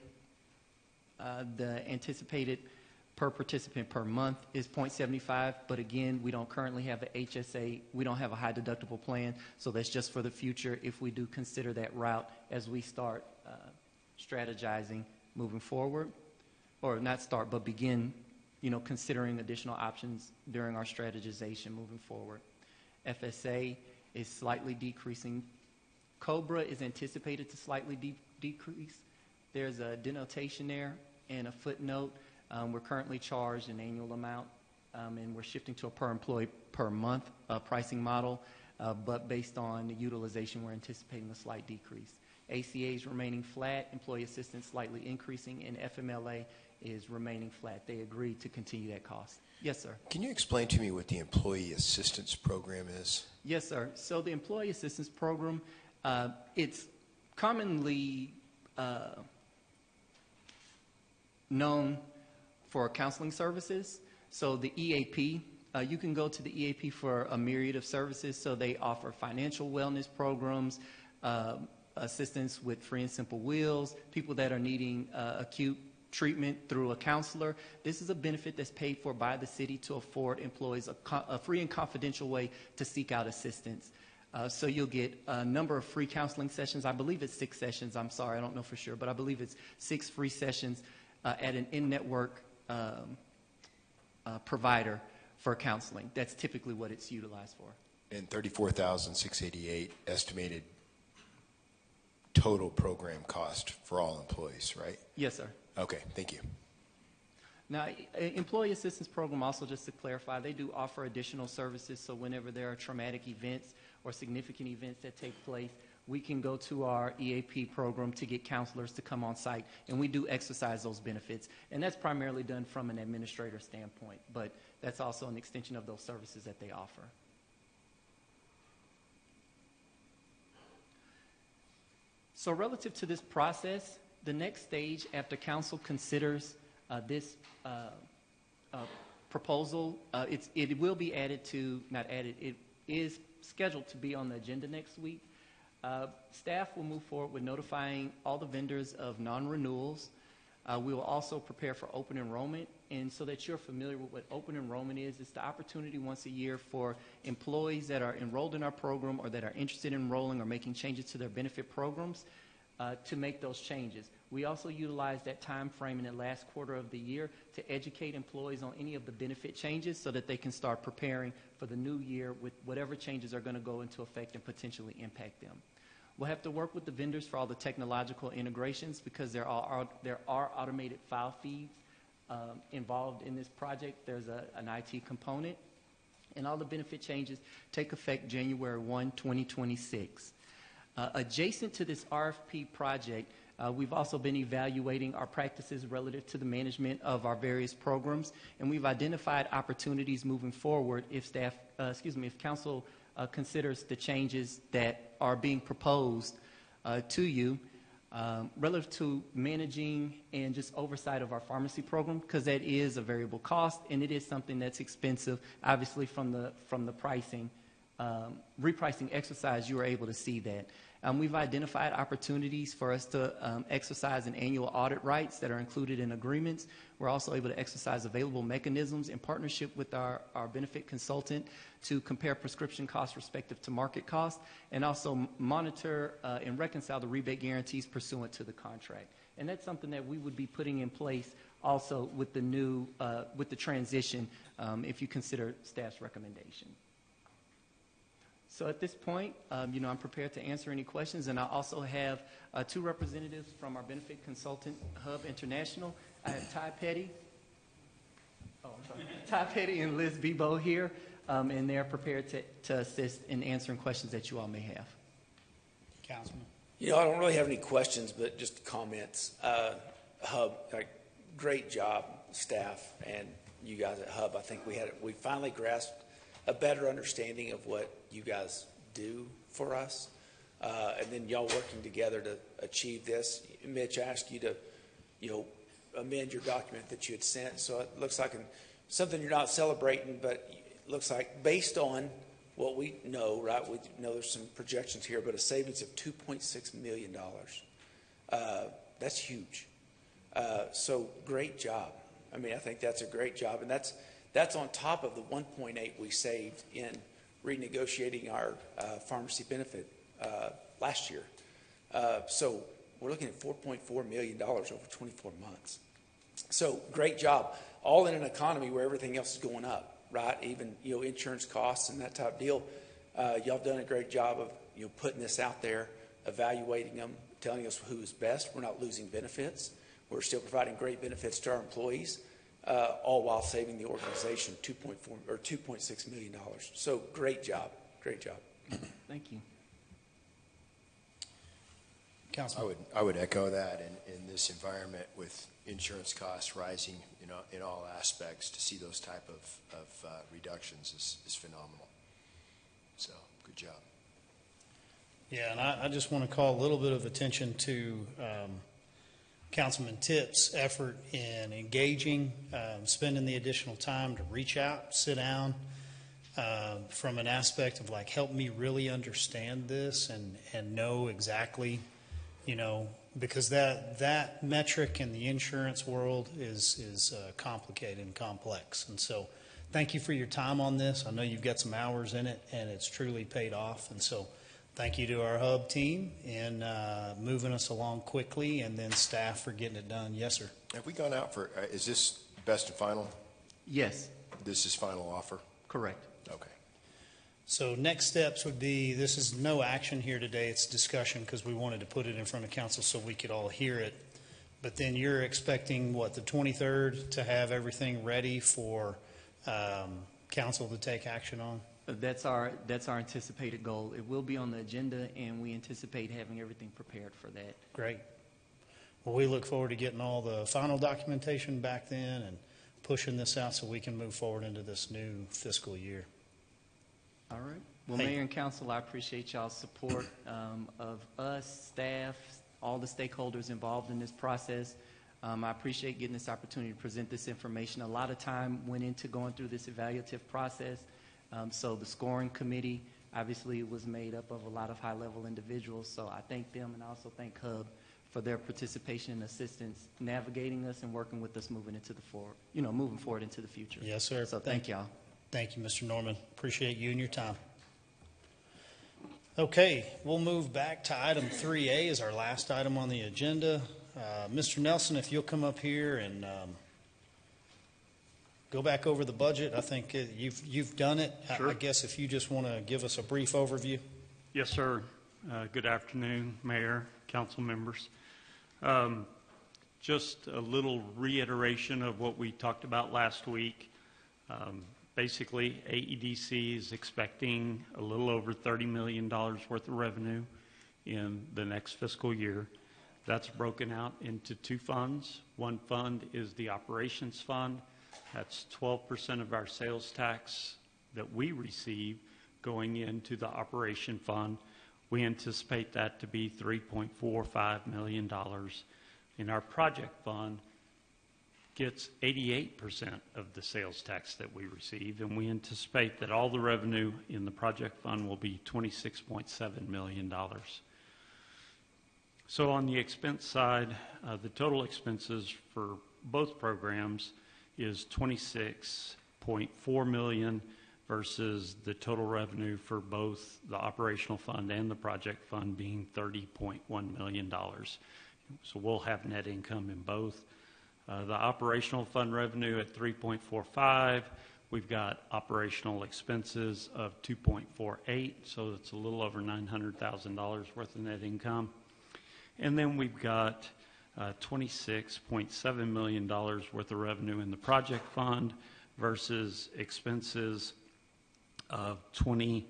The anticipated per participant per month is 0.75, but again, we don't currently have a HSA. We don't have a high deductible plan, so that's just for the future if we do consider that route as we start strategizing moving forward, or not start, but begin, considering additional options during our strategization moving forward. FSA is slightly decreasing. COBRA is anticipated to slightly decrease. There's a denotation there and a footnote. We're currently charged an annual amount, and we're shifting to a per employee per month pricing model, but based on the utilization, we're anticipating a slight decrease. ACA is remaining flat, employee assistance slightly increasing, and FMLA is remaining flat. They agreed to continue that cost. Yes, sir. Can you explain to me what the employee assistance program is? Yes, sir. So the employee assistance program, it's commonly known for counseling services. So the EAP, you can go to the EAP for a myriad of services. So they offer financial wellness programs, assistance with free and simple wills, people that are needing acute treatment through a counselor. This is a benefit that's paid for by the city to afford employees a free and confidential way to seek out assistance. So you'll get a number of free counseling sessions. I believe it's 6 sessions. I'm sorry, I don't know for sure, but I believe it's 6 free sessions at an in-network provider for counseling. That's typically what it's utilized for. And $34,688 estimated total program cost for all employees, right? Yes, sir. Okay, thank you. Now, employee assistance program, also just to clarify, they do offer additional services. So whenever there are traumatic events or significant events that take place, we can go to our EAP program to get counselors to come on site, and we do exercise those benefits. And that's primarily done from an administrator standpoint, but that's also an extension of those services that they offer. So relative to this process, the next stage after council considers this proposal, it will be added to, not added, it is scheduled to be on the agenda next week. Staff will move forward with notifying all the vendors of non-renewals. We will also prepare for open enrollment. And so that you're familiar with what open enrollment is, it's the opportunity once a year for employees that are enrolled in our program or that are interested in enrolling or making changes to their benefit programs to make those changes. We also utilize that time frame in the last quarter of the year to educate employees on any of the benefit changes so that they can start preparing for the new year with whatever changes are going to go into effect and potentially impact them. We'll have to work with the vendors for all the technological integrations because there are automated file feeds involved in this project. There's an IT component, and all the benefit changes take effect January 1, 2026. Adjacent to this RFP project, we've also been evaluating our practices relative to the management of our various programs, and we've identified opportunities moving forward if council considers the changes that are being proposed to you relative to managing and just oversight of our pharmacy program, because that is a variable cost and it is something that's expensive. Obviously, from the pricing repricing exercise, you were able to see that. We've identified opportunities for us to exercise an annual audit rights that are included in agreements. We're also able to exercise available mechanisms in partnership with our benefit consultant to compare prescription costs respective to market costs, and also monitor and reconcile the rebate guarantees pursuant to the contract. And that's something that we would be putting in place also with the new, with the transition, if you consider staff's recommendation. So at this point, I'm prepared to answer any questions, and I also have 2 representatives from our Benefit Consultant Hub International. I have Ty Petty. Ty Petty and Liz Bebo here, and they're prepared to assist in answering questions that you all may have. Councilman. You know, I don't really have any questions, but just comments. Hub, like, great job, staff, and you guys at Hub. I think we finally grasped a better understanding of what you guys do for us, and then y'all working together to achieve this. Mitch asked you to, amend your document that you had sent, so it looks like something you're not celebrating, but it looks like based on what we know, right? We know there's some projections here, but a savings of $2.6 million. That's huge. So great job. I mean, I think that's a great job, and that's on top of the 1.8 we saved in renegotiating our pharmacy benefit last year. So we're looking at $4.4 million over 24 months. So great job, all in an economy where everything else is going up, right? Even insurance costs and that type of deal. Y'all have done a great job of putting this out there, evaluating them, telling us who is best. We're not losing benefits. We're still providing great benefits to our employees, all while saving the organization $2.6 million. So great job, great job. Thank you. Councilman. I would echo that in this environment with insurance costs rising, in all aspects, to see those type of reductions is phenomenal. So, good job. Yeah, and I just want to call a little bit of attention to Councilman Tipp's effort in engaging, spending the additional time to reach out, sit down, from an aspect of help me really understand this and know exactly, because that metric in the insurance world is complicated and complex. And so thank you for your time on this. I know you've got some hours in it, and it's truly paid off. And so thank you to our Hub team in moving us along quickly, and then staff for getting it done. Yes, sir. Have we gone out for, is this best and final? Yes. This is final offer? Correct. Okay. So next steps would be, this is no action here today, it's discussion because we wanted to put it in front of council so we could all hear it. But then you're expecting, the 23rd to have everything ready for council to take action on? That's our anticipated goal. It will be on the agenda, and we anticipate having everything prepared for that. Great. Well, we look forward to getting all the final documentation back then and pushing this out so we can move forward into this new fiscal year. All right. Well, Hey. Mayor and Council, I appreciate y'all's support of us, staff, all the stakeholders involved in this process. I appreciate getting this opportunity to present this information. A lot of time went into going through this evaluative process. So the scoring committee obviously was made up of a lot of high-level individuals. So I thank them, and I also thank Hub for their participation and assistance navigating us and working with us moving forward into the future. Yes, sir. So thank y'all. Thank you, Mr. Norman. Appreciate you and your time. Okay, we'll move back to item 3A as our last item on the agenda. Mr. Nelson, if you'll come up here and go back over the budget. I think you've done it. Sure. I guess if you just want to give us a brief overview. Yes, sir. Good afternoon, Mayor, council members. Just a little reiteration of what we talked about last week. Basically, AEDC is expecting a little over $30 million worth of revenue in the next fiscal year. That's broken out into two funds. One fund is the operations fund. That's 12% of our sales tax that we receive going into the operation fund. We anticipate that to be $3.45 million. And our project fund gets 88% of the sales tax that we receive, and we anticipate that all the revenue in the project fund will be $26.7 million. So on the expense side, the total expenses for both programs is $26.4 million versus the total revenue for both the operational fund and the project fund being $30.1 million. So we'll have net income in both. The operational fund revenue at 3.45, we've got operational expenses of 2.48, so it's a little over $900,000 worth of net income. And then we've got $26.7 million worth of revenue in the project fund versus expenses of $24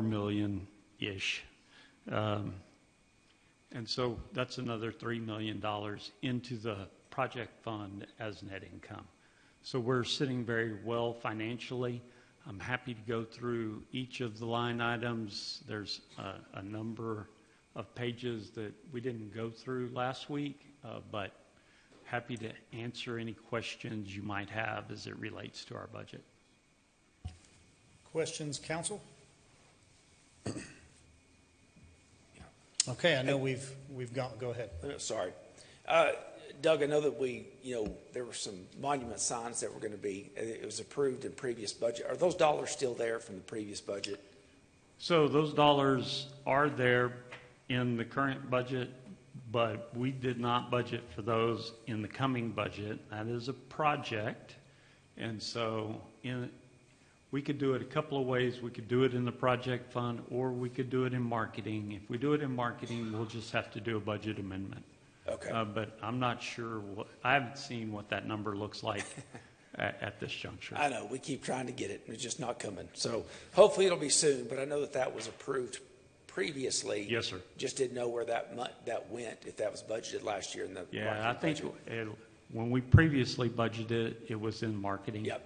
million-ish And so that's another $3 million into the project fund as net income. So we're sitting very well financially. I'm happy to go through each of the line items. There's a number of pages that we didn't go through last week, but happy to answer any questions you might have as it relates to our budget. Questions, council? Okay, I know we've gone, go ahead. Sorry. Doug, I know that there were some monument signs that were going to be, it was approved in previous budget. Are those dollars still there from the previous budget? So those dollars are there in the current budget, but we did not budget for those in the coming budget. That is a project. And so we could do it a couple of ways. We could do it in the project fund, or we could do it in marketing. If we do it in marketing, we'll just have to do a budget amendment. Okay. But I'm not sure I haven't seen what that number looks like at this juncture. I know, we keep trying to get it, and it's just not coming. So hopefully it'll be soon, but I know that was approved previously. Yes, sir. Just didn't know where that went, if that was budgeted last year in the Yeah, I think budget. when we previously budgeted, it was in marketing. Yep.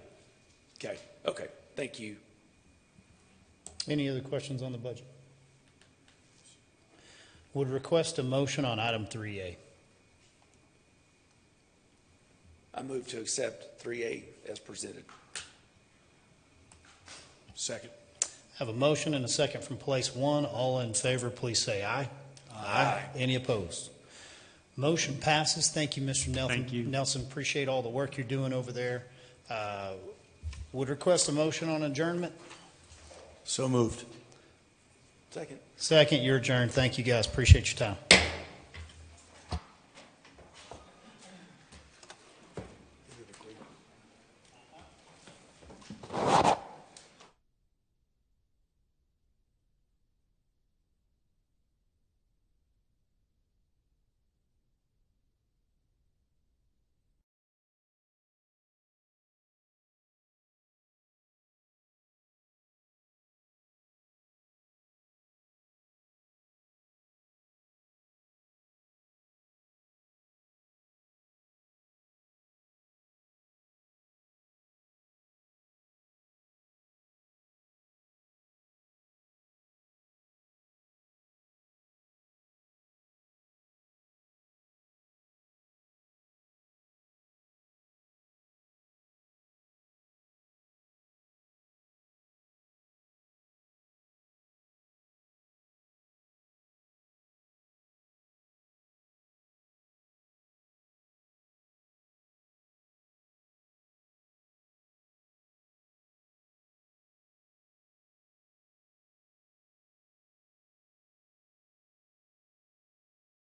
Okay. Thank you. Any other questions on the budget? Would request a motion on item 3A. I move to accept 3A as presented. Second. Have a motion and a second from place one. All in favor, please say aye. Aye. Any opposed? Motion passes. Thank you, Mr. Nelson. Thank you. Nelson, appreciate all the work you're doing over there. Would request a motion on adjournment. So moved. Second. Second, you're adjourned. Thank you, guys. Appreciate your time.